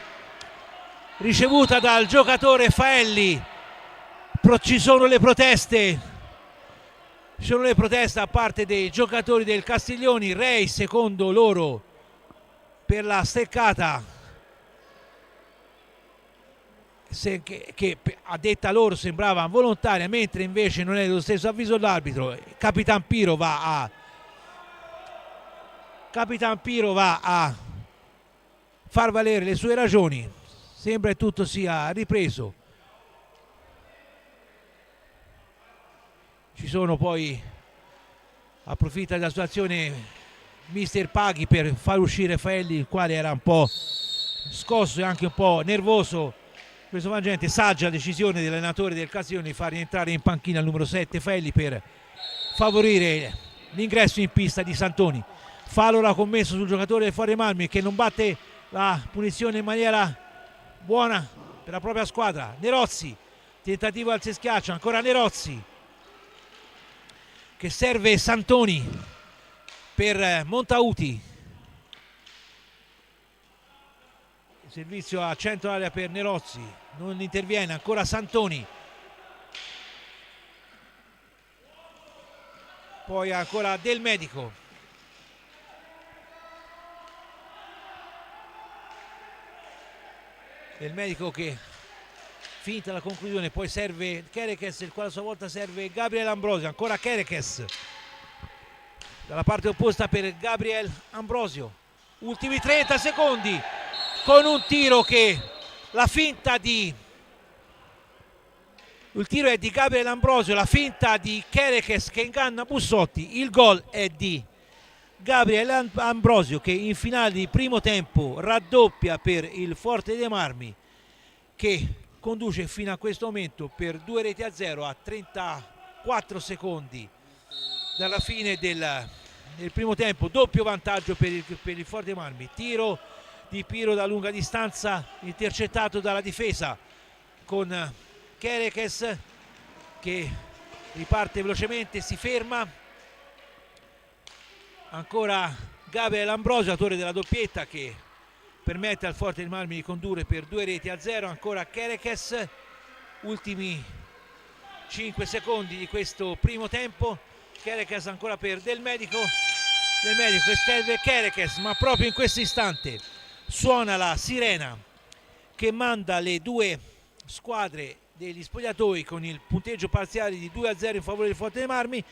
ricevuta dal giocatore Faelli. Ci sono le proteste da parte dei giocatori del Castiglioni, Rei secondo loro per la steccata che a detta loro sembrava volontaria, mentre invece non è lo stesso avviso dell'arbitro. Capitan Piro va a far valere le sue ragioni, sembra che tutto sia ripreso. Ci sono poi, approfitta della situazione mister Paghi per far uscire Faelli, il quale era un po' scosso e anche un po' nervoso. Questo frangente, saggia decisione dell'allenatore del Castiglione di far rientrare in panchina il numero 7 Faelli per favorire l'ingresso in pista di Santoni. Fallo ora commesso sul giocatore del Forte dei Marmi che non batte la punizione in maniera buona per la propria squadra. Nerozzi, tentativo al seschiaccio, ancora Nerozzi che serve Santoni per Montauti. Il servizio a centro area per Nerozzi, non interviene, ancora Santoni. Poi ancora Del Medico. Del Medico che finta la conclusione, poi serve Kerekes, il quale a sua volta serve Gabriel Ambrosio, ancora Kerekes dalla parte opposta per Gabriel Ambrosio. Ultimi 30 secondi con un tiro che la finta di il tiro è di Gabriel Ambrosio, la finta di Kerekes che inganna Bussotti, il gol è di Gabriel Ambrosio che in finale di primo tempo raddoppia per il Forte dei Marmi, che conduce fino a questo momento per 2-0 a 34 secondi dalla fine del primo tempo. Doppio vantaggio per il Forte dei Marmi. Tiro di Piro da lunga distanza intercettato dalla difesa con Kerekes che riparte velocemente, si ferma. Ancora Gabriel Ambrosio, autore della doppietta, che permette al Forte dei Marmi di condurre per 2-0. Ancora Kerekes, ultimi 5 secondi di questo primo tempo. Kerekes ancora per Del Medico. Del Medico che serve Kerekes, ma proprio in questo istante suona la sirena che manda le due squadre degli spogliatoi con il punteggio parziale di 2-0 in favore del Forte dei Marmi.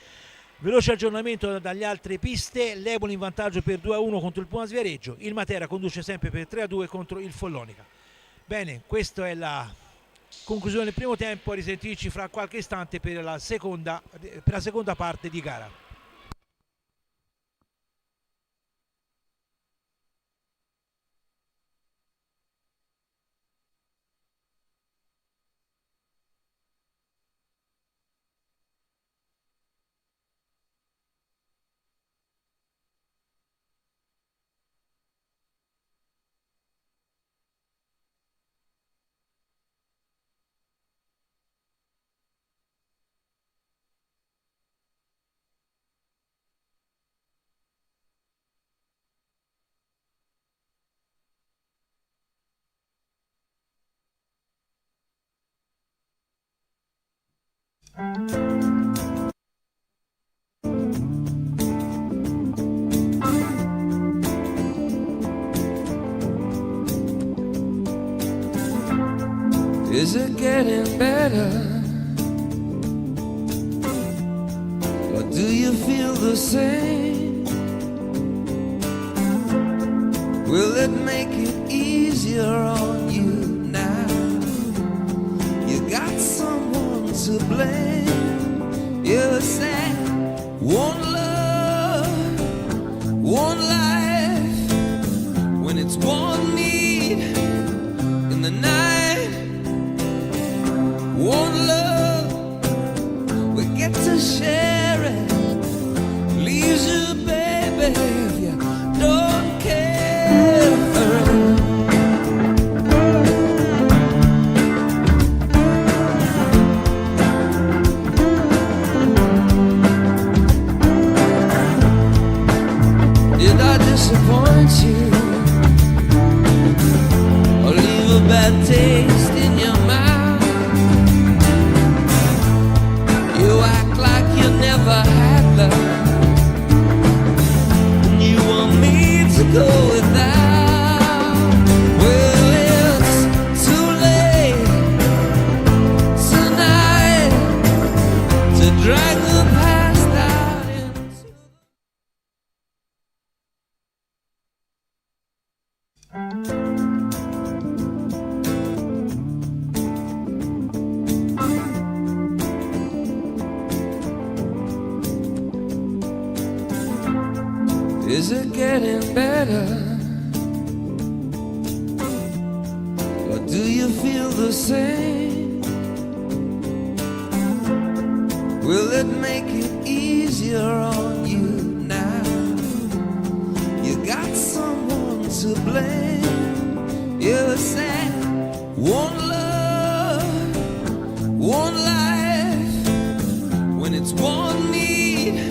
Veloce aggiornamento dalle altre piste: l'Eboli in vantaggio per 2-1 contro il Pumas Viareggio, il Matera conduce sempre per 3-2 contro il Follonica. Bene, questa è la conclusione del primo tempo, a risentirci fra qualche istante per la seconda parte di gara. Is it getting better? Or do you feel the same? Will it make it easier on you now? You got someone to blame. You said one love, one life, when it's one need in the night. One love, we get to share it. Leaves you, baby, if you don't care for it. Did I disappoint you? Or leave a bad taste in your mouth? You act like you never had love, and you want me to go without. Well, it's too late tonight to drag the past out into... Is it getting better? Or do you feel the same? Will it make it easier on you now? You got someone to blame. You said one love, one life, when it's one need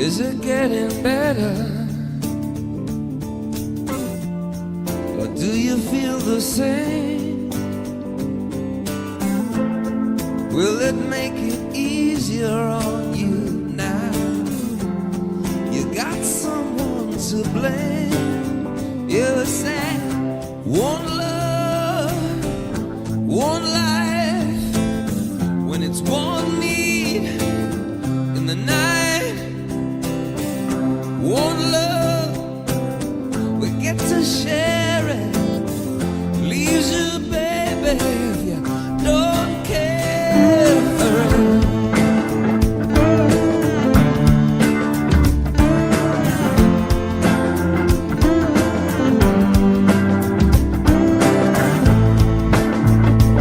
Is it getting better? Or do you feel the same? Will it make it easier on you now? You got someone to blame. You said one love, one life, when it's one need in the night, one love, we get to share it. Leaves you, baby, if you don't care for it.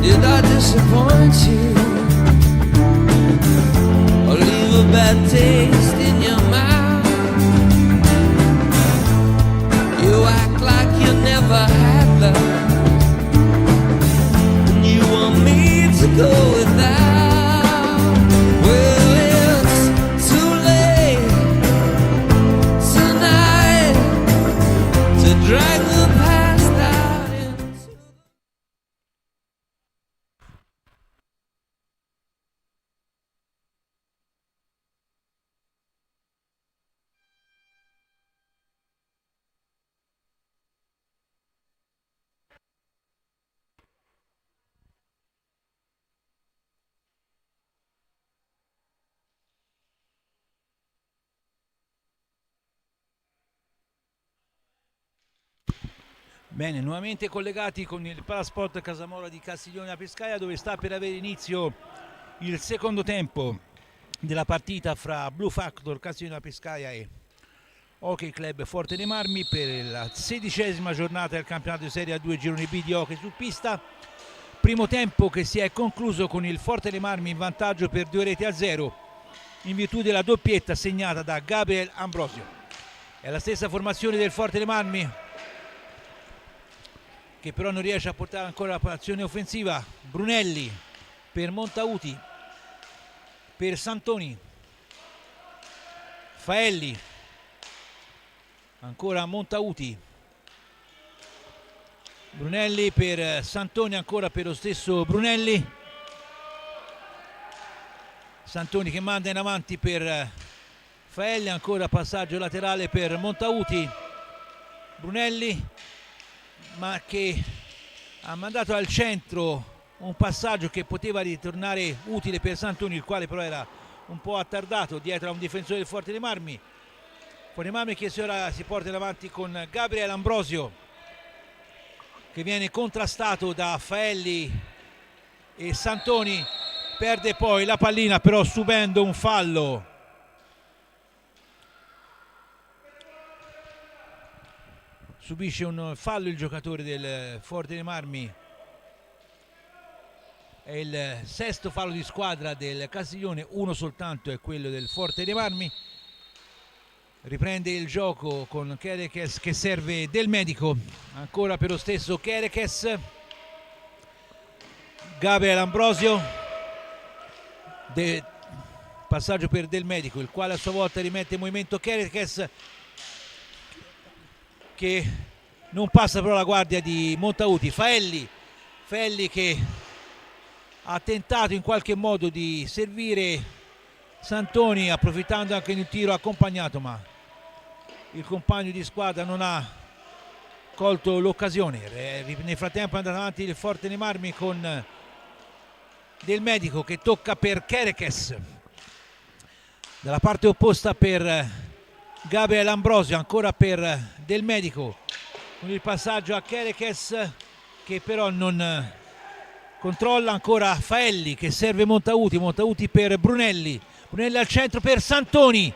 Did I disappoint you or leave a bad taste in your mouth? You act like you never had love, and you want me to go without. Well, it's too late tonight to drag the past out into. Bene, nuovamente collegati con il Palasport Casamola di Castiglione a Pescaia, dove sta per avere inizio il secondo tempo della partita fra Blue Factor Castiglione a Pescaia e Hockey Club Forte dei Marmi per la 16ª giornata del campionato di Serie A2 Girone B di hockey su pista. Primo tempo che si è concluso con il Forte dei Marmi in vantaggio per 2-0 in virtù della doppietta segnata da Gabriel Ambrosio. È la stessa formazione del Forte dei Marmi, che però non riesce a portare ancora l'azione offensiva. Brunelli per Montauti, per Santoni, Faelli, ancora Montauti, Brunelli per Santoni, ancora per lo stesso Brunelli, Santoni che manda in avanti per Faelli, ancora passaggio laterale per Montauti, Brunelli, ma che ha mandato al centro un passaggio che poteva ritornare utile per Santoni, il quale però era un po' attardato dietro a un difensore del Forte dei Marmi. Forte dei Marmi che ora si porta in avanti con Gabriel Ambrosio, che viene contrastato da Faelli e Santoni, perde poi la pallina però subendo un fallo. Subisce un fallo il giocatore del Forte dei Marmi, è il sesto fallo di squadra del Castiglione, uno soltanto è quello del Forte dei Marmi. Riprende il gioco con Kerekes che serve Del Medico, ancora per lo stesso Kerekes, Gabriel Ambrosio, passaggio per Del Medico, il quale a sua volta rimette in movimento Kerekes, che non passa però la guardia di Montauti. Faelli che ha tentato in qualche modo di servire Santoni, approfittando anche di un tiro accompagnato, ma il compagno di squadra non ha colto l'occasione. Nel frattempo è andato avanti il Forte dei Marmi con Del Medico che tocca per Kerekes, dalla parte opposta per Gabriel Ambrosio, ancora per Del Medico, con il passaggio a Kerekes che però non controlla, ancora Faelli che serve Montauti per Brunelli al centro per Santoni,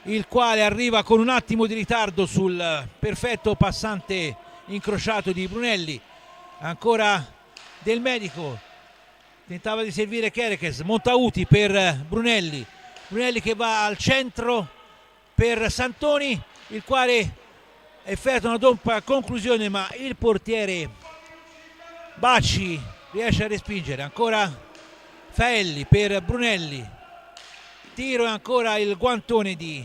il quale arriva con un attimo di ritardo sul perfetto passante incrociato di Brunelli. Ancora Del Medico, tentava di servire Kerekes, Montauti per Brunelli che va al centro per Santoni, il quale effettua una doppia conclusione, ma il portiere Bacci riesce a respingere. Ancora Faelli per Brunelli, tiro e ancora il guantone di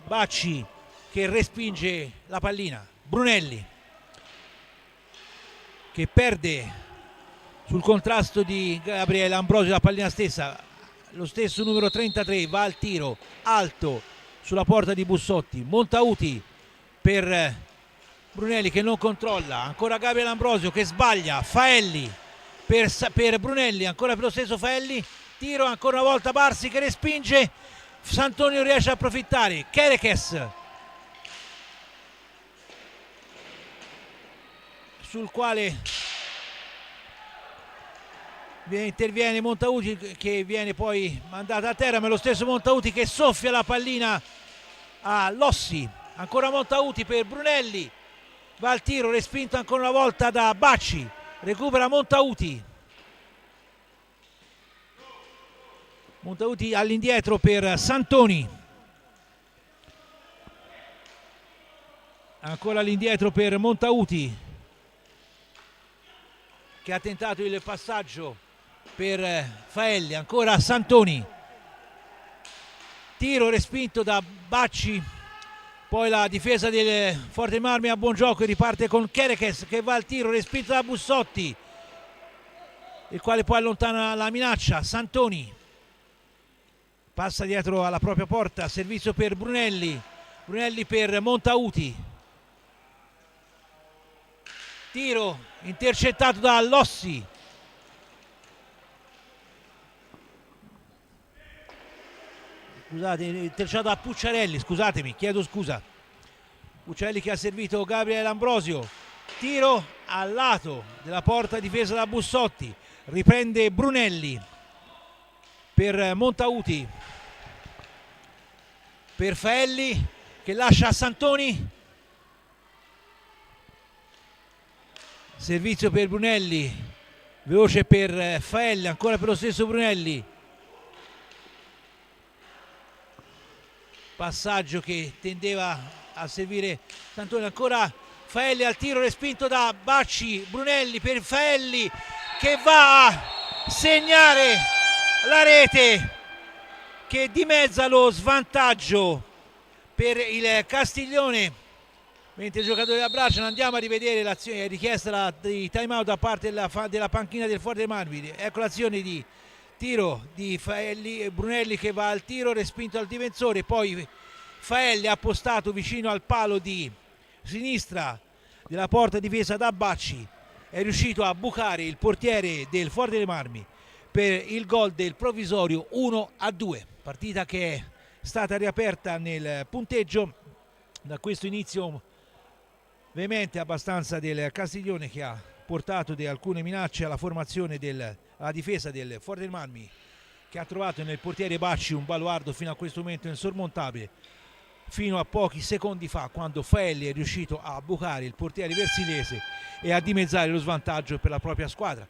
Bacci che respinge la pallina, Brunelli che perde sul contrasto di Gabriele Ambrosio la pallina stessa, lo stesso numero 33 va al tiro alto sulla porta di Bussotti, Montauti per Brunelli che non controlla, ancora Gabriele Ambrosio che sbaglia, Faelli per Brunelli, ancora per lo stesso Faelli, tiro ancora una volta Barsi che respinge, Santoni non riesce a approfittare, Kerekes sul quale interviene Montauti che viene poi mandato a terra, ma è lo stesso Montauti che soffia la pallina a Lossi, ancora Montauti per Brunelli, va al tiro, respinto ancora una volta da Bacci, recupera Montauti all'indietro per Santoni, ancora all'indietro per Montauti che ha tentato il passaggio per Faelli, ancora Santoni, tiro respinto da Bacci, poi la difesa del Forte Marmi a buon gioco e riparte con Kerekes che va al tiro, respinto da Bussotti, il quale poi allontana la minaccia, Santoni passa dietro alla propria porta, servizio per Brunelli per Montauti, tiro intercettato da Lossi, scusate, intercettato da Pucciarelli, scusatemi, chiedo scusa, Pucciarelli che ha servito Gabriele Ambrosio, tiro al lato della porta difesa da Bussotti, riprende Brunelli per Montauti, per Faelli che lascia a Santoni, servizio per Brunelli, veloce per Faelli, ancora per lo stesso Brunelli, passaggio che tendeva a servire Santoni, ancora Faelli al tiro respinto da Bacci, Brunelli per Faelli che va a segnare la rete che dimezza lo svantaggio per il Castiglione, mentre i giocatori abbracciano. Andiamo a rivedere l'azione richiesta di time out da parte della panchina del Forte Marmi. Ecco l'azione di tiro di Faelli, Brunelli che va al tiro respinto al difensore, poi Faelli appostato vicino al palo di sinistra della porta difesa da Bacci, è riuscito a bucare il portiere del Forte dei Marmi per il gol del provvisorio 1-2, partita che è stata riaperta nel punteggio da questo inizio veemente abbastanza del Castiglione, che ha portato alcune minacce alla formazione alla difesa del Forte dei Marmi, che ha trovato nel portiere Bacci un baluardo fino a questo momento insormontabile, fino a pochi secondi fa, quando Faelli è riuscito a bucare il portiere versinese e a dimezzare lo svantaggio per la propria squadra.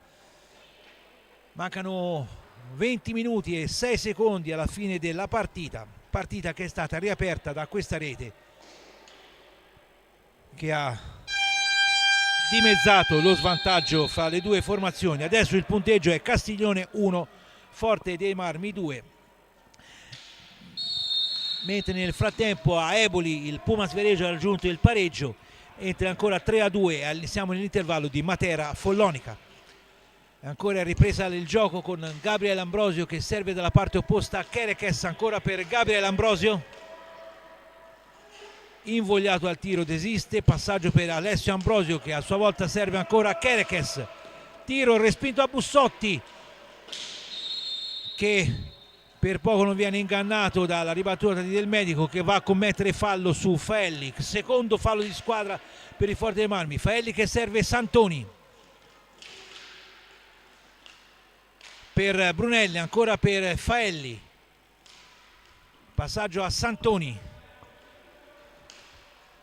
Mancano 20 minuti e 6 secondi alla fine della partita che è stata riaperta da questa rete che ha dimezzato lo svantaggio fra le due formazioni. Adesso il punteggio è Castiglione 1, Forte dei Marmi 2, mentre nel frattempo a Eboli il Pumas Viareggio ha raggiunto il pareggio, entra ancora 3-2 e siamo nell'intervallo di Matera-Follonica. Ancora ripresa il gioco con Gabriele Ambrosio che serve dalla parte opposta a Kerekes, ancora per Gabriele Ambrosio, invogliato al tiro, desiste, passaggio per Alessio Ambrosio che a sua volta serve ancora a Kerekes, tiro respinto a Bussotti che per poco non viene ingannato dalla ribattuta di Del Medico, che va a commettere fallo su Faelli, secondo fallo di squadra per il Forte dei Marmi. Faelli che serve Santoni per Brunelli, ancora per Faelli, passaggio a Santoni,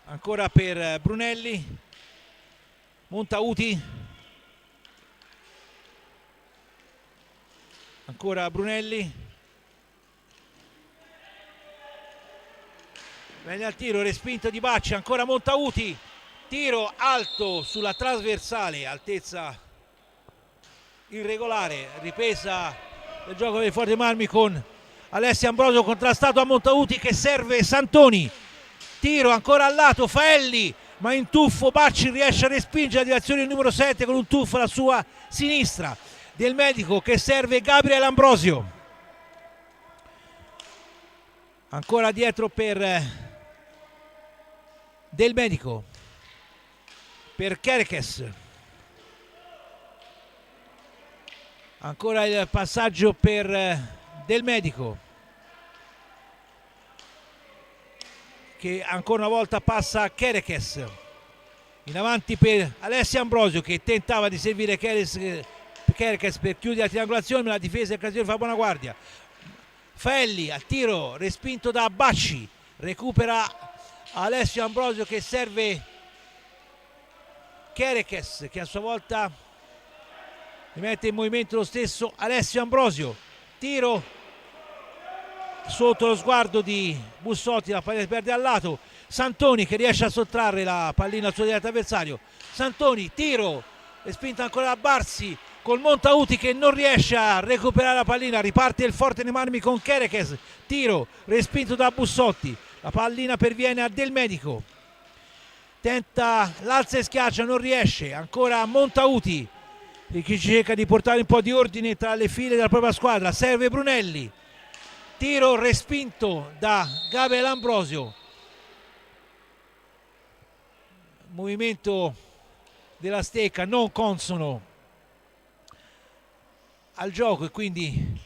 ancora per Brunelli, Montauti, ancora Brunelli, viene al tiro, respinto di Bacci, ancora Montauti, tiro alto sulla trasversale, altezza irregolare, ripresa del gioco del Forte Marmi con Alessio Ambrosio contrastato a Montauti che serve Santoni, tiro ancora al lato, Faelli, ma in tuffo Bacci riesce a respingere la direzione del numero 7 con un tuffo alla sua sinistra. Del Medico che serve Gabriel Ambrosio, ancora dietro per Del Medico, per Kerekes, ancora il passaggio per Del Medico, che ancora una volta passa a Kerekes, in avanti per Alessio Ambrosio che tentava di servire Kerekes per chiudere la triangolazione, ma la difesa del Castiglione fa buona guardia. Faelli al tiro, respinto da Bacci, recupera Alessio Ambrosio che serve Kerekes, che a sua volta rimette in movimento lo stesso Alessio Ambrosio. Tiro sotto lo sguardo di Bussotti, la pallina perde al lato. Santoni che riesce a sottrarre la pallina al suo diretto avversario. Santoni, tiro, respinta ancora da Barsi, col Montauti che non riesce a recuperare la pallina. Riparte il Forte dei Marmi con Kerekes, tiro respinto da Bussotti, la pallina perviene a Del Medico, tenta l'alza e schiaccia, non riesce, ancora Montauti che cerca di portare un po' di ordine tra le file della propria squadra. Serve Brunelli, tiro respinto da Gabriel Ambrosio, movimento della stecca non consono al gioco e quindi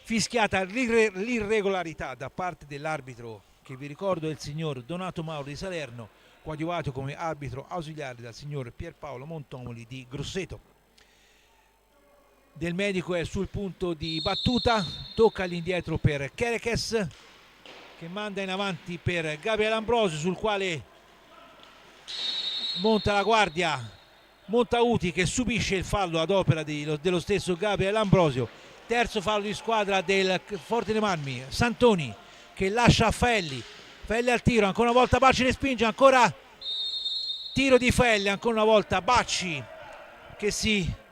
fischiata l'irregolarità da parte dell'arbitro, che vi ricordo è il signor Donato Mauro di Salerno, coadiuvato come arbitro ausiliare dal signor Pierpaolo Montomoli di Grosseto. Del Medico è sul punto di battuta, tocca all'indietro per Kerekes che manda in avanti per Gabriel Ambrosio, sul quale monta la guardia Montauti che subisce il fallo ad opera dello stesso Gabriel Ambrosio. Terzo fallo di squadra del Forte dei Marmi. Santoni che lascia a Faelli al tiro, ancora una volta Bacci respinge, ancora tiro di Faelli, ancora una volta Bacci che si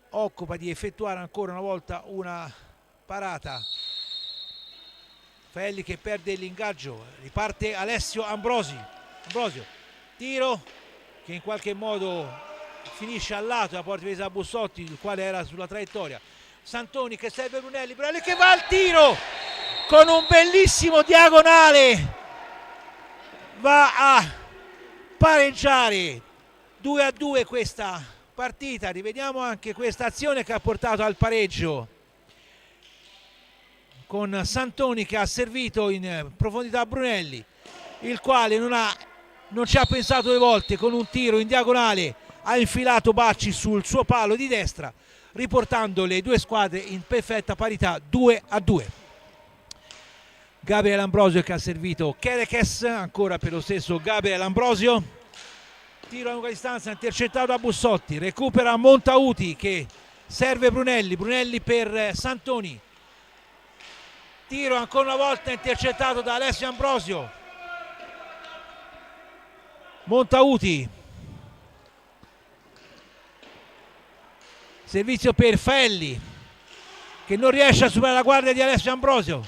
occupa di effettuare ancora una volta una parata. Faelli che perde l'ingaggio, riparte Alessio Ambrosio, tiro che in qualche modo finisce al lato della porta difesa da Bussotti, il quale era sulla traiettoria. Santoni che serve Brunelli che va al tiro con un bellissimo diagonale, va a pareggiare 2-2 questa partita. Rivediamo anche questa azione che ha portato al pareggio, con Santoni che ha servito in profondità a Brunelli, il quale non ci ha pensato due volte, con un tiro in diagonale ha infilato Bacci sul suo palo di destra, riportando le due squadre in perfetta parità 2-2. Gabriel Ambrosio che ha servito Kerekes, ancora per lo stesso Gabriel Ambrosio, tiro a lunga distanza intercettato da Bussotti, recupera Montauti che serve Brunelli per Santoni, tiro ancora una volta intercettato da Alessio Ambrosio. Montauti, servizio per Faelli che non riesce a superare la guardia di Alessio Ambrosio,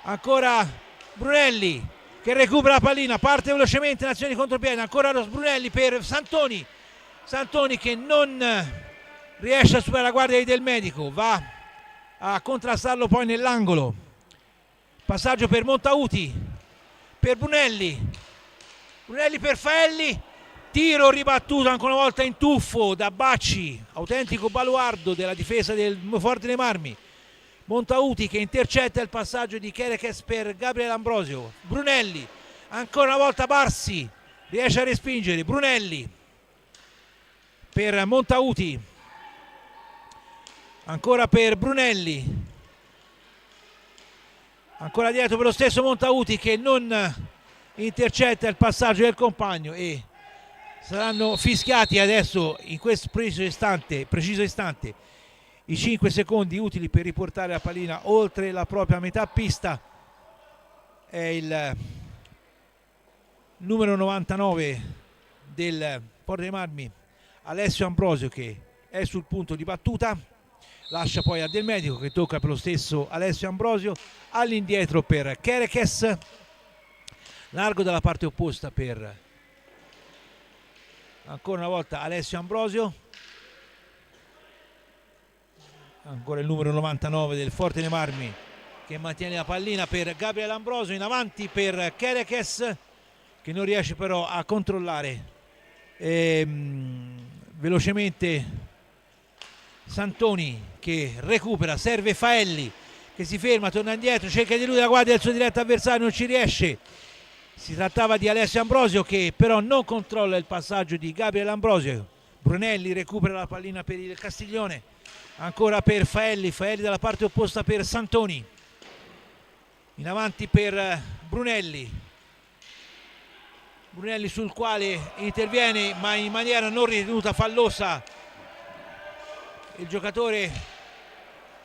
ancora Brunelli che recupera la pallina, parte velocemente in azione di contropiede, ancora Brunelli per Santoni che non riesce a superare la guardia di Del Medico, va a contrastarlo poi nell'angolo. Passaggio per Montauti, per Brunelli per Faelli, tiro ribattuto ancora una volta in tuffo da Bacci, autentico baluardo della difesa del Forte dei Marmi. Montauti che intercetta il passaggio di Kerekes per Gabriel Ambrosio. Brunelli, ancora una volta Barsi riesce a respingere, Brunelli per Montauti, ancora per Brunelli, ancora dietro per lo stesso Montauti che non intercetta il passaggio del compagno, e saranno fischiati adesso in questo preciso istante i 5 secondi utili per riportare la pallina oltre la propria metà pista. È il numero 99 del Forte dei Marmi, Alessio Ambrosio, che è sul punto di battuta. lascia poi a Del Medico che tocca per lo stesso Alessio Ambrosio, all'indietro per Kerekes, largo dalla parte opposta per ancora una volta Alessio Ambrosio, ancora il numero 99 del Forte dei Marmi che mantiene la pallina per Gabriele Ambrosio, in avanti per Kerekes che non riesce però a controllare velocemente Santoni, che recupera, serve Faelli che si ferma, torna indietro, cerca di lui la guardia del suo diretto avversario, non ci riesce. Si trattava di Alessio Ambrosio che però non controlla il passaggio di Gabriele Ambrosio. Brunelli recupera la pallina per il Castiglione, ancora per Faelli dalla parte opposta per Santoni, in avanti per Brunelli sul quale interviene ma in maniera non ritenuta fallosa il giocatore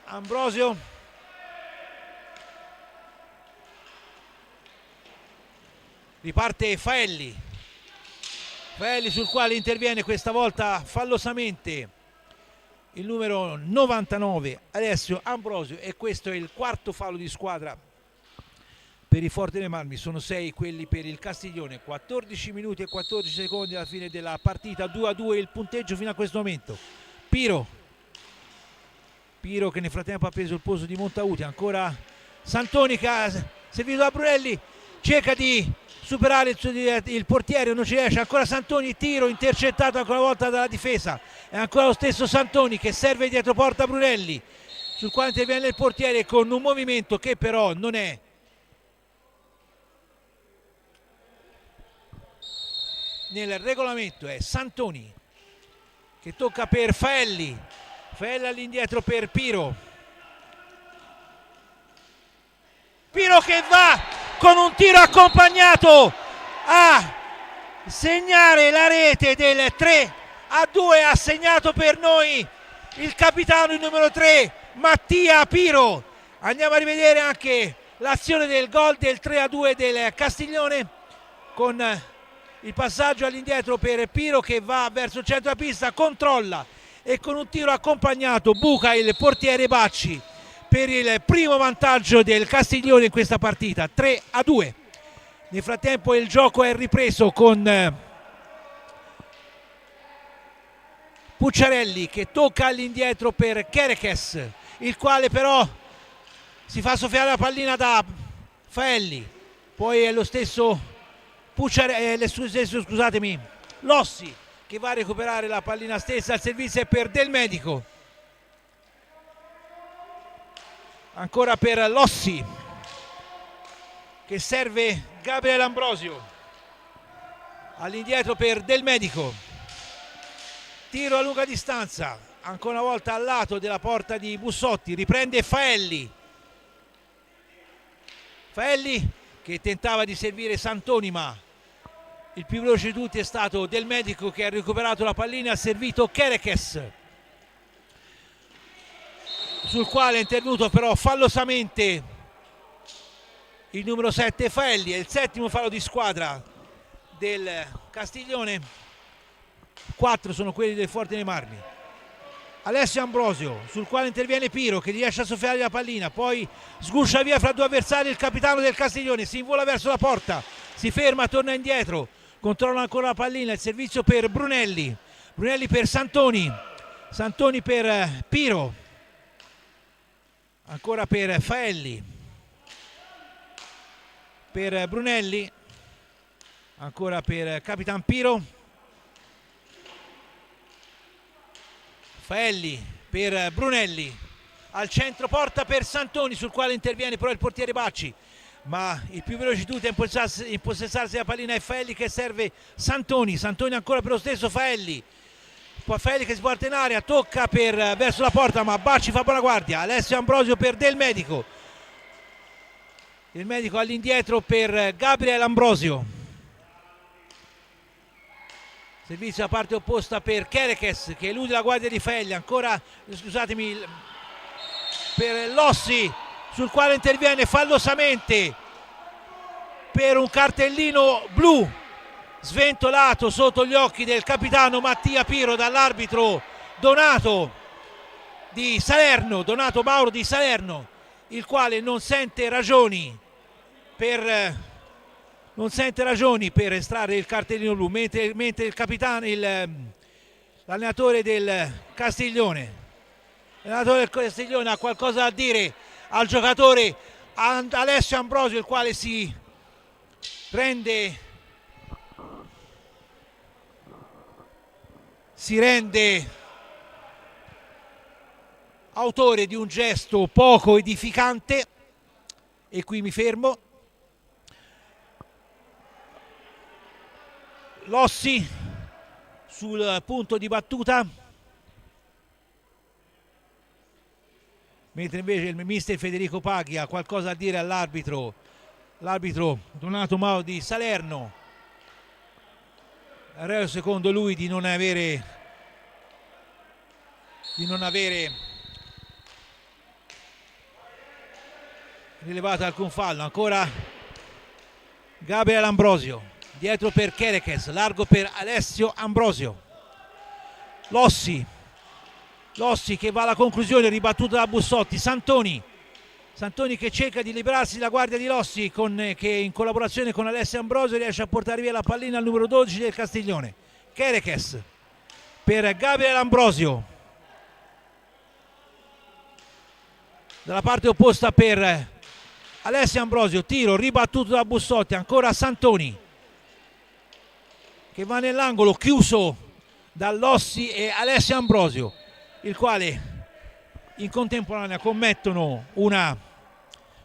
Ambrosio. Riparte Faelli sul quale interviene questa volta fallosamente il numero 99 Alessio Ambrosio, e questo è il quarto fallo di squadra per i Forte dei Marmi. Sono 6 quelli per il Castiglione. 14 minuti e 14 secondi alla fine della partita, 2-2 il punteggio fino a questo momento. Piro che nel frattempo ha preso il posto di Montauti, ancora Santoni che ha servito da Brunelli, cerca di superare il portiere, non ci riesce, ancora Santoni, tiro intercettato ancora una volta dalla difesa, è ancora lo stesso Santoni che serve dietro porta Brunelli, sul quale interviene il portiere con un movimento che però non è nel regolamento. È Santoni che tocca per Faelli all'indietro per Piro che va con un tiro accompagnato a segnare la rete del 3-2. Ha segnato per noi il capitano, il numero 3 Mattia Piro. Andiamo a rivedere anche l'azione del gol del 3-2 del Castiglione, con il passaggio all'indietro per Piro che va verso il centro della pista, controlla e con un tiro accompagnato buca il portiere Bacci per il primo vantaggio del Castiglione in questa partita, 3-2. Nel frattempo il gioco è ripreso con Pucciarelli che tocca all'indietro per Kerekes, il quale però si fa soffiare la pallina da Faelli, poi è lo stesso Lossi che va a recuperare la pallina stessa. Il servizio è per Del Medico, ancora per Lossi che serve Gabriele Ambrosio, all'indietro per Del Medico, tiro a lunga distanza ancora una volta al lato della porta di Bussotti, riprende Faelli che tentava di servire Santoni, ma il più veloce di tutti è stato Del Medico che ha recuperato la pallina e ha servito Kerekes, sul quale è intervenuto però fallosamente il numero 7 Faelli. È il settimo fallo di squadra del Castiglione, 4 sono quelli del Forte dei Marmi. Alessio Ambrosio sul quale interviene Piro che riesce a soffiare la pallina, poi sguscia via fra due avversari il capitano del Castiglione, si invola verso la porta, si ferma, torna indietro, controlla ancora la pallina, il servizio per Brunelli per Santoni per Piro, ancora per Faelli per Brunelli, ancora per Capitan Piro, Faelli per Brunelli, al centro porta per Santoni sul quale interviene però il portiere Bacci, ma il più veloce di tutti a impossessarsi della pallina è Faelli che serve Santoni ancora per lo stesso Faelli che si porta in area, tocca verso la porta ma Bacci fa buona guardia. Alessio Ambrosio per Del Medico all'indietro per Gabriele Ambrosio, servizio a parte opposta per Kerekes che elude la guardia di Faelli, ancora per Lossi sul quale interviene fallosamente per un cartellino blu sventolato sotto gli occhi del capitano Mattia Piro dall'arbitro Donato. di Salerno, Donato Mauro di Salerno, il quale non sente ragioni per estrarre il cartellino blu, mentre il capitano, l'allenatore del Castiglione ha qualcosa da dire al giocatore Alessio Ambrosio, il quale si rende autore di un gesto poco edificante, e qui mi fermo. Lossi sul punto di battuta, mentre invece il mister Federico Paghi ha qualcosa da dire all'arbitro, l'arbitro Donato Mauro di Salerno, reo secondo lui di non avere rilevato alcun fallo. Ancora Gabriel Ambrosio, dietro per Kerekes, largo per Alessio Ambrosio. Lossi che va alla conclusione, ribattuto da Bussotti. Santoni che cerca di liberarsi dalla guardia di Lossi, che in collaborazione con Alessio Ambrosio riesce a portare via la pallina al numero 12 del Castiglione. Kerekes per Gabriel Ambrosio, dalla parte opposta per Alessio Ambrosio, tiro ribattuto da Bussotti. Ancora Santoni che va nell'angolo, chiuso da Lossi e Alessio Ambrosio, il quale in contemporanea commettono una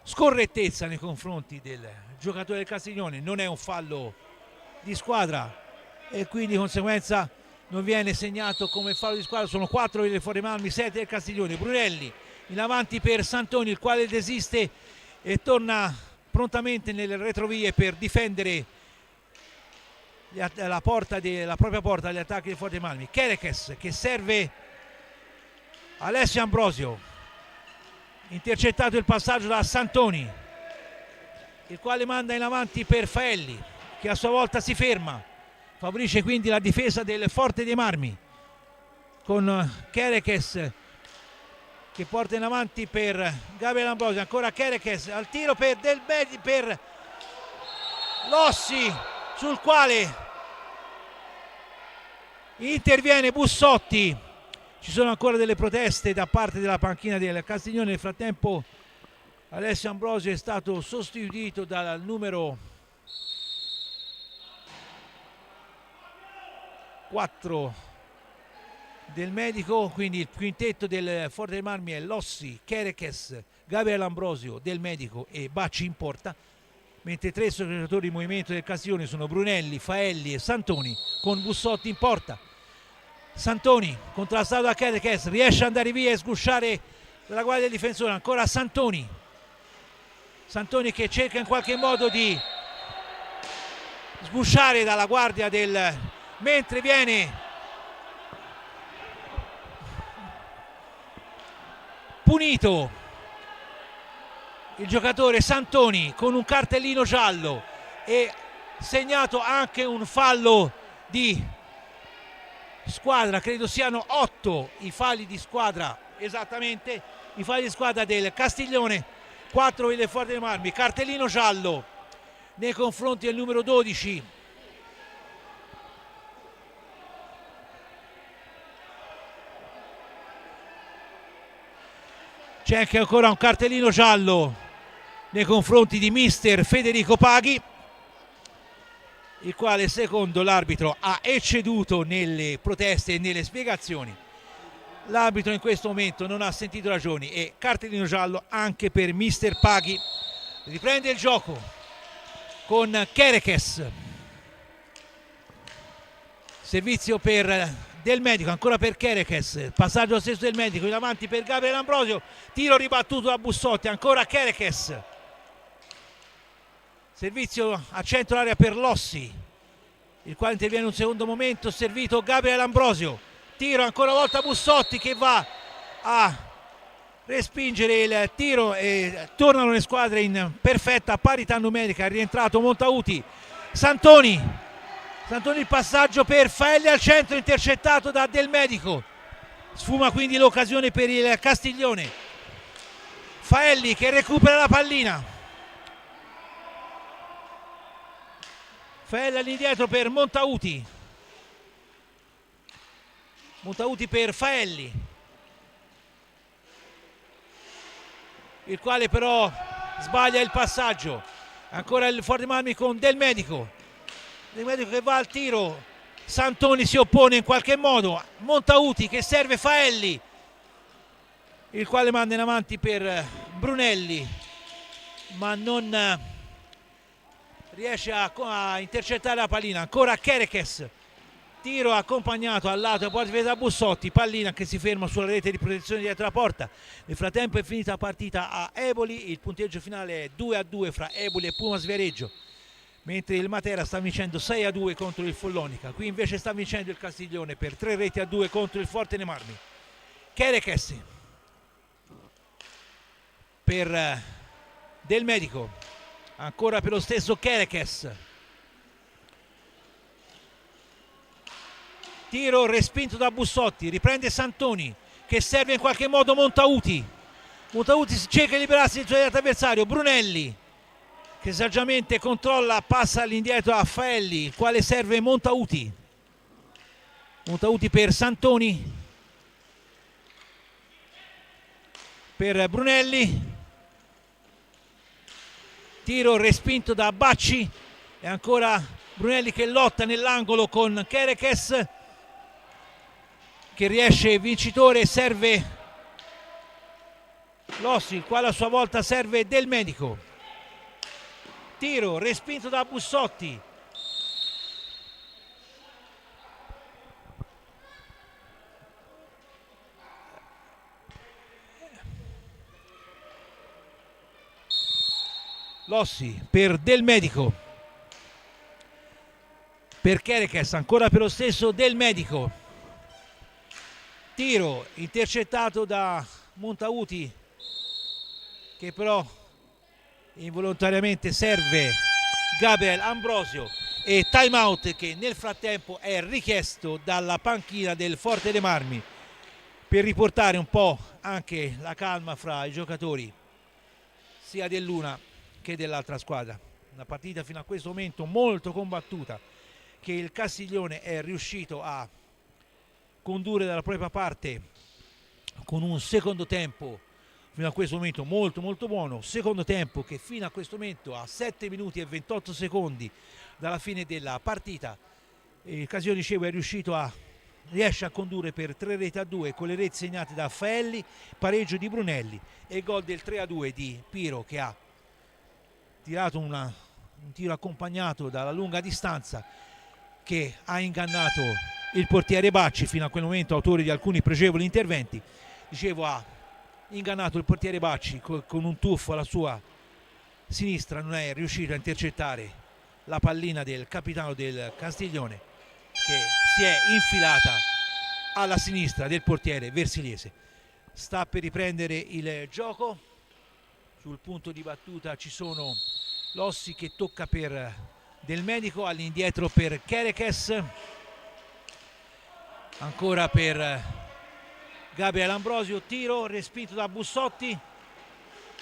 scorrettezza nei confronti del giocatore del Castiglione. Non è un fallo di squadra e quindi di conseguenza non viene segnato come fallo di squadra. Sono 4 le fuori Malmi, 7 del Castiglione. Brunelli in avanti per Santoni, il quale desiste e torna prontamente nelle retrovie per difendere la propria porta agli attacchi dei Forte Malmi. Kerekes che serve Alessio Ambrosio, intercettato il passaggio da Santoni, il quale manda in avanti per Faelli, che a sua volta si ferma, favorisce quindi la difesa del Forte dei Marmi, con Kerekes che porta in avanti per Gabriel Ambrosio. Ancora Kerekes al tiro per Lossi, sul quale interviene Bussotti. Ci sono ancora delle proteste da parte della panchina del Castiglione. Nel frattempo Alessio Ambrosio è stato sostituito dal numero 4 del Medico, quindi il quintetto del Forte dei Marmi è Lossi, Kerekes, Gabriel Ambrosio del Medico e Bacci in porta, mentre 3 giocatori in movimento del Castiglione sono Brunelli, Faelli e Santoni, con Bussotti in porta. Santoni contrastato da Kerekes, riesce ad andare via e sgusciare la guardia del difensore. Ancora Santoni che cerca in qualche modo di sgusciare dalla guardia mentre viene punito il giocatore Santoni con un cartellino giallo e segnato anche un fallo di squadra. Credo siano 8 i falli di squadra, esattamente i falli di squadra del Castiglione, 4 del Forte dei Marmi. Cartellino giallo nei confronti del numero 12 c'è anche ancora un cartellino giallo nei confronti di mister Federico Paghi, il quale secondo l'arbitro ha ecceduto nelle proteste e nelle spiegazioni. L'arbitro in questo momento non ha sentito ragioni e cartellino giallo anche per mister Paghi. Riprende il gioco con Kerekes, servizio per Del Medico, ancora per Kerekes, passaggio stesso del Medico, in avanti per Gabriel Ambrosio, tiro ribattuto da Bussotti. Ancora Kerekes, servizio a centro area per Lossi, il quale interviene in un secondo momento, servito Gabriel Ambrosio, tiro ancora una volta Bussotti che va a respingere il tiro e tornano le squadre in perfetta parità numerica. È rientrato Montauti. Santoni il passaggio per Faelli al centro, intercettato da Del Medico, Sfuma quindi l'occasione per il Castiglione. Faelli che recupera la pallina. Faelli all'indietro per Montauti. Montauti per Faelli, il quale però sbaglia il passaggio. Ancora il Forte Marmi con Del Medico. Del Medico che va al tiro. Santoni si oppone in qualche modo. Montauti che serve Faelli, il quale manda in avanti per Brunelli, ma non riesce a intercettare la pallina. Ancora Kerekes, tiro accompagnato al lato e poi da Bussotti, pallina che si ferma sulla rete di protezione dietro la porta. Nel frattempo è finita la partita a Eboli, il punteggio finale è 2-2 fra Eboli e Pumas Viareggio, mentre il Matera sta vincendo 6-2 contro il Follonica. Qui invece sta vincendo il Castiglione per 3-2 contro il Forte dei Marmi. Kerekes per Del Medico, ancora per lo stesso Kerekes, tiro respinto da Bussotti, riprende Santoni che serve in qualche modo Montauti. Montauti cerca di liberarsi del suo avversario. Brunelli che saggiamente controlla, passa all'indietro a Faelli, il quale serve Montauti. Montauti per Santoni, per Brunelli, tiro respinto da Bacci e ancora Brunelli che lotta nell'angolo con Kerekes che riesce vincitore. Serve Lossi, il quale a sua volta serve Del Medico, tiro respinto da Bussotti. Lossi per Del Medico, per Kerekes, ancora per lo stesso Del Medico, tiro intercettato da Montauti che però involontariamente serve Gabriel Ambrosio, e time out che nel frattempo è richiesto dalla panchina del Forte dei Marmi per riportare un po' anche la calma fra i giocatori sia dell'una che dell'altra squadra. Una partita fino a questo momento molto combattuta che il Castiglione è riuscito a condurre dalla propria parte con un secondo tempo fino a questo momento molto buono. Secondo tempo che fino a questo momento, a 7 minuti e 28 secondi dalla fine della partita, il Castiglione, dicevo, riesce a condurre per 3-2 con le reti segnate da Faelli, pareggio di Brunelli e il gol del 3-2 di Piro, che ha tirato un tiro accompagnato dalla lunga distanza che ha ingannato il portiere Bacci, fino a quel momento autore di alcuni pregevoli interventi. Dicevo, ha ingannato il portiere Bacci con un tuffo alla sua sinistra, non è riuscito a intercettare la pallina del capitano del Castiglione, che si è infilata alla sinistra del portiere Versiliese. Sta per riprendere il gioco. Sul punto di battuta ci sono Lossi che tocca per Del Medico, all'indietro per Kerekes, ancora per Gabriel Ambrosio, tiro respinto da Bussotti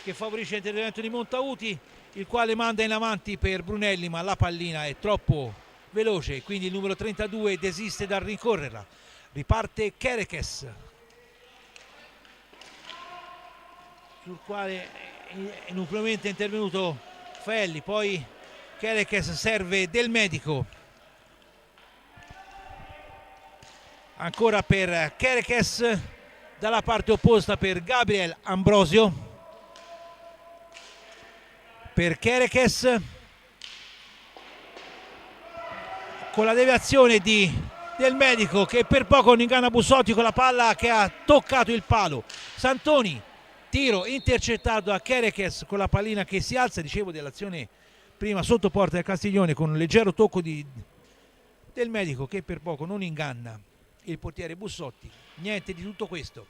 che favorisce l'intervento di Montauti, il quale manda in avanti per Brunelli, ma la pallina è troppo veloce, quindi il numero 32 desiste dal rincorrerla. Riparte Kerekes, sul quale in un primo momento è intervenuto Faelli, poi Kerekes serve Del Medico, ancora per Kerekes, dalla parte opposta per Gabriel Ambrosio, per Kerekes, con la deviazione di Del Medico che per poco non inganna Bussotti con la palla che ha toccato il palo. Santoni, tiro intercettato da Kerekes con la pallina che si alza. Dicevo dell'azione prima sotto porta del Castiglione con un leggero tocco Del Medico che per poco non inganna il portiere Bussotti. Niente di tutto questo.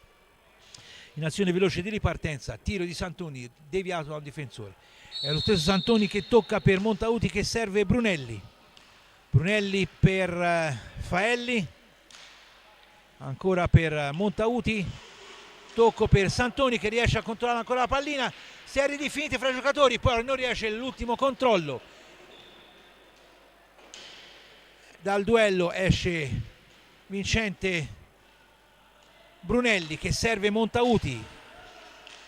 In azione veloce di ripartenza, tiro di Santoni deviato da un difensore. È lo stesso Santoni che tocca per Montauti che serve Brunelli. Brunelli per Faelli, ancora per Montauti, tocco per Santoni che riesce a controllare ancora la pallina, serie definite fra i giocatori, poi non riesce l'ultimo controllo. Dal duello esce vincente Brunelli che serve Montauti,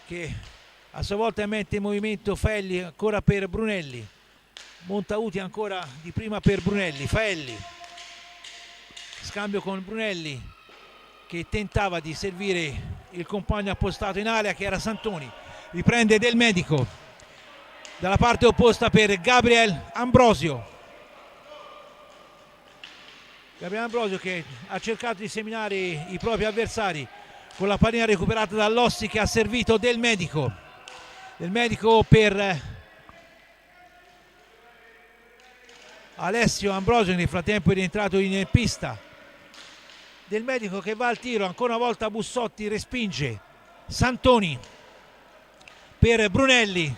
che a sua volta mette in movimento Faelli ancora per Brunelli. Montauti ancora di prima per Brunelli, Faelli, scambio con Brunelli che tentava di servire il compagno appostato in area che era Santoni, riprende Del Medico dalla parte opposta per Gabriel Ambrosio. Gabriel Ambrosio che ha cercato di seminare i propri avversari con la pallina recuperata dall'Ossi che ha servito Del Medico. Del Medico per Alessio Ambrosio, nel frattempo è rientrato in pista. Del Medico che va al tiro, ancora una volta Bussotti respinge. Santoni per Brunelli.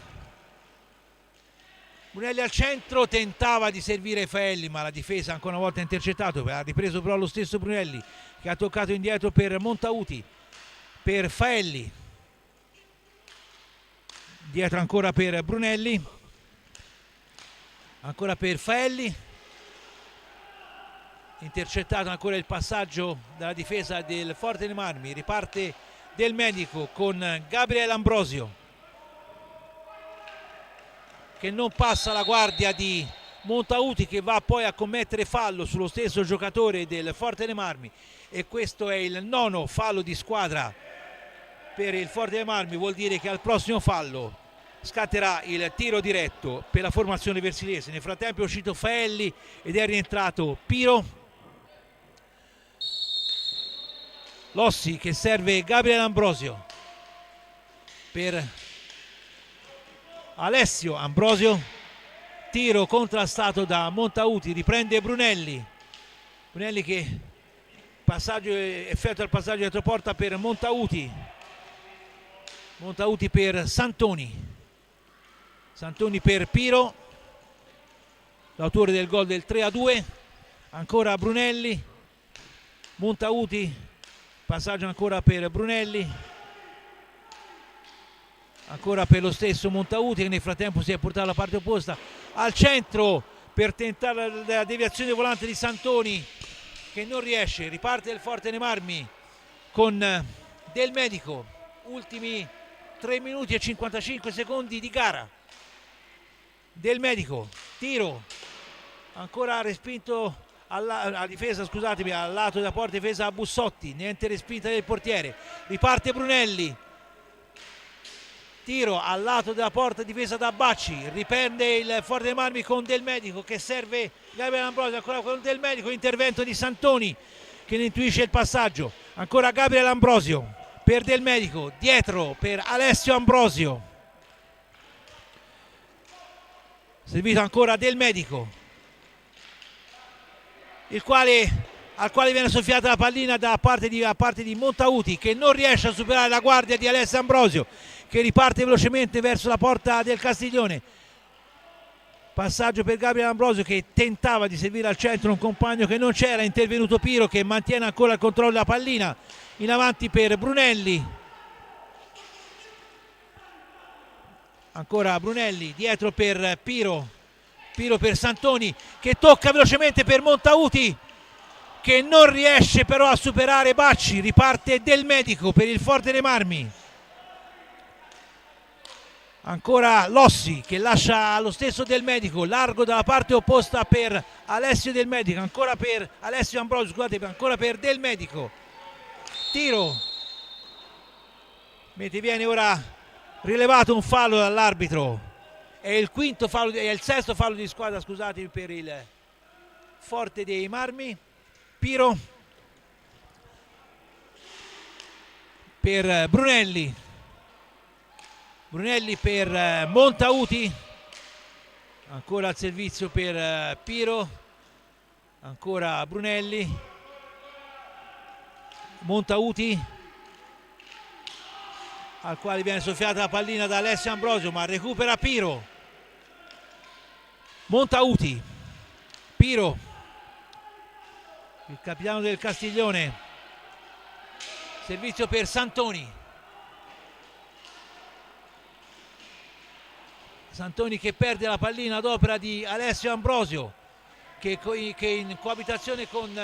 Brunelli al centro, tentava di servire Faelli ma la difesa ancora una volta ha intercettato, ha ripreso però lo stesso Brunelli che ha toccato indietro per Montauti, per Faelli, dietro ancora per Brunelli, ancora per Faelli, intercettato ancora il passaggio dalla difesa del Forte dei Marmi, riparte Del Medico con Gabriel Ambrosio che non passa la guardia di Montauti che va poi a commettere fallo sullo stesso giocatore del Forte dei Marmi, e questo è il nono fallo di squadra per il Forte dei Marmi. Vuol dire che al prossimo fallo scatterà il tiro diretto per la formazione versilese. Nel frattempo è uscito Faelli ed è rientrato Piro. Lossi che serve Gabriel Ambrosio per Alessio Ambrosio, tiro contrastato da Montauti, riprende Brunelli che effettua il passaggio dietro porta per Montauti per Santoni per Piro, l'autore del gol del 3-2, ancora Brunelli, Montauti, passaggio ancora per Brunelli, ancora per lo stesso Montauti che nel frattempo si è portato alla parte opposta, al centro per tentare la deviazione volante di Santoni che non riesce, riparte il Forte dei Marmi con Del Medico, ultimi 3 minuti e 55 secondi di gara. Del Medico, tiro, ancora respinto alla difesa, scusatemi, al lato della porta difesa a Bussotti, niente respinta del portiere, riparte Brunelli, tiro al lato della porta difesa da Bacci, riprende il Forte dei Marmi con Del Medico che serve Gabriel Ambrosio, ancora con Del Medico, intervento di Santoni che ne intuisce il passaggio, ancora Gabriel Ambrosio per Del Medico, dietro per Alessio Ambrosio, servito ancora Del Medico, al quale viene soffiata la pallina da parte di Montauti che non riesce a superare la guardia di Alessio Ambrosio che riparte velocemente verso la porta del Castiglione. Passaggio per Gabriel Ambrosio che tentava di servire al centro un compagno che non c'era, intervenuto Piro che mantiene ancora il controllo della pallina, in avanti per Brunelli, ancora Brunelli, dietro per Piro per Santoni che tocca velocemente per Montauti che non riesce però a superare Bacci, riparte Del Medico per il Forte dei Marmi, ancora Lossi che lascia lo stesso Del Medico, largo dalla parte opposta per Alessio Del Medico, ancora per Alessio Ambrosio, scusate, ancora per Del Medico, tiro, mentre viene ora rilevato un fallo dall'arbitro, è il quinto fallo, è il sesto fallo di squadra, scusatemi, per il Forte dei Marmi. Piro per Brunelli per Montauti, ancora al servizio per Piro, ancora Brunelli, Montauti al quale viene soffiata la pallina da Alessio Ambrosio ma recupera Piro, Montauti, Piro, il capitano del Castiglione Servizio per Santoni. Santoni che perde la pallina ad opera di Alessio Ambrosio, che in coabitazione con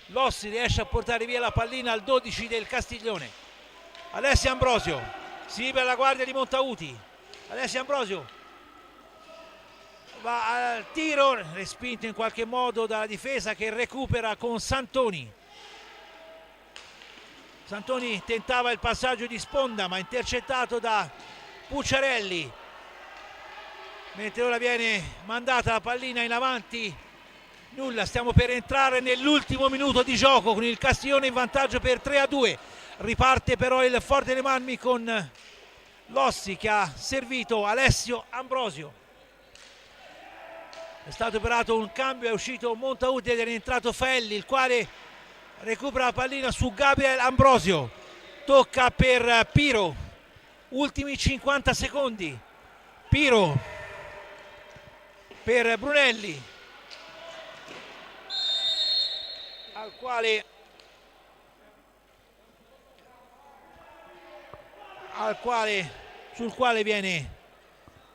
Lossi riesce a portare via la pallina al 12 del Castiglione. Alessio Ambrosio, si libera la guardia di Montauti. Alessio Ambrosio va al tiro, respinto in qualche modo dalla difesa che recupera con Santoni. Santoni tentava il passaggio di sponda ma intercettato da Pucciarelli, mentre ora viene mandata la pallina in avanti. Nulla, stiamo per entrare nell'ultimo minuto di gioco con il Castiglione in vantaggio per 3-2. Riparte però il Forte dei Marmi con Lossi che ha servito Alessio Ambrosio. È stato operato un cambio, è uscito Montauti ed è rientrato Faelli, il quale recupera la pallina su Gabriel Ambrosio. Tocca per Piro, ultimi 50 secondi. Piro per Brunelli, sul quale viene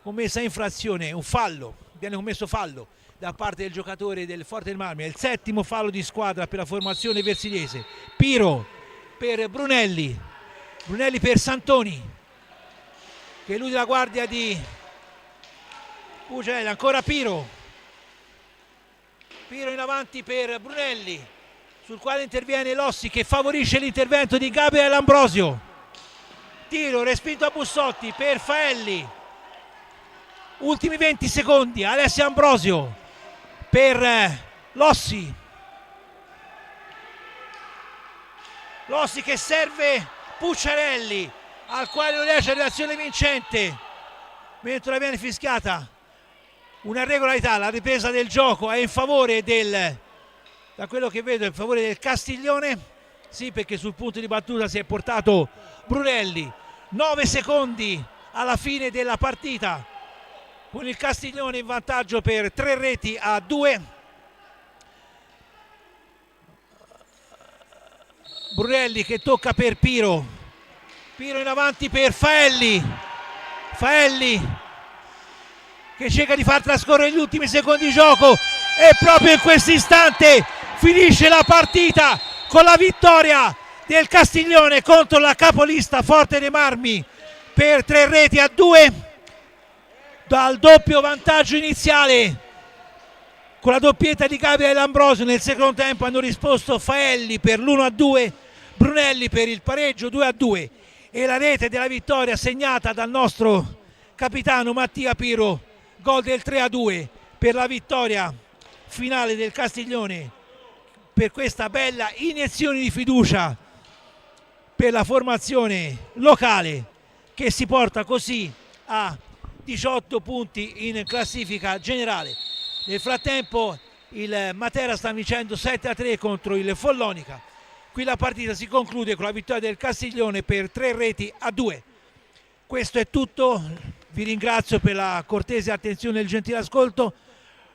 commessa infrazione, un fallo, viene commesso fallo da parte del giocatore del Forte del Marmi. È il 7° fallo di squadra per la formazione versiliese. Piro per Brunelli, Brunelli per Santoni che elude la guardia di Pucciarelli, ancora Piro in avanti per Brunelli, sul quale interviene Lossi che favorisce l'intervento di Gabriel Ambrosio. Tiro respinto a Bussotti per Faelli, ultimi 20 secondi. Alessio Ambrosio per Lossi che serve Pucciarelli, al quale non riesce l'azione vincente, mentre viene fischiata una irregolarità. La ripresa del gioco è in favore da quello che vedo, in favore del Castiglione. Sì, perché sul punto di battuta si è portato Brunelli. 9 secondi alla fine della partita, con il Castiglione in vantaggio per 3-2. Brunelli che tocca per Piro in avanti per Faelli che cerca di far trascorrere gli ultimi secondi di gioco, e proprio in questo istante finisce la partita con la vittoria del Castiglione contro la capolista Forte dei Marmi per 3-2, dal doppio vantaggio iniziale. Con la doppietta di Gabriel Ambrosio nel secondo tempo hanno risposto Faelli per l'1-2, Brunelli per il pareggio 2-2, e la rete della vittoria segnata dal nostro capitano Mattia Piro, gol del 3-2 per la vittoria finale del Castiglione, per questa bella iniezione di fiducia per la formazione locale, che si porta così a 18 punti in classifica generale. Nel frattempo il Matera sta vincendo 7-3 contro il Follonica. Qui la partita si conclude con la vittoria del Castiglione per 3-2. Questo è tutto, vi ringrazio per la cortese attenzione e il gentile ascolto.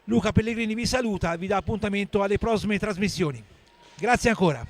Luca Pellegrini vi saluta, vi dà appuntamento alle prossime trasmissioni. Grazie ancora.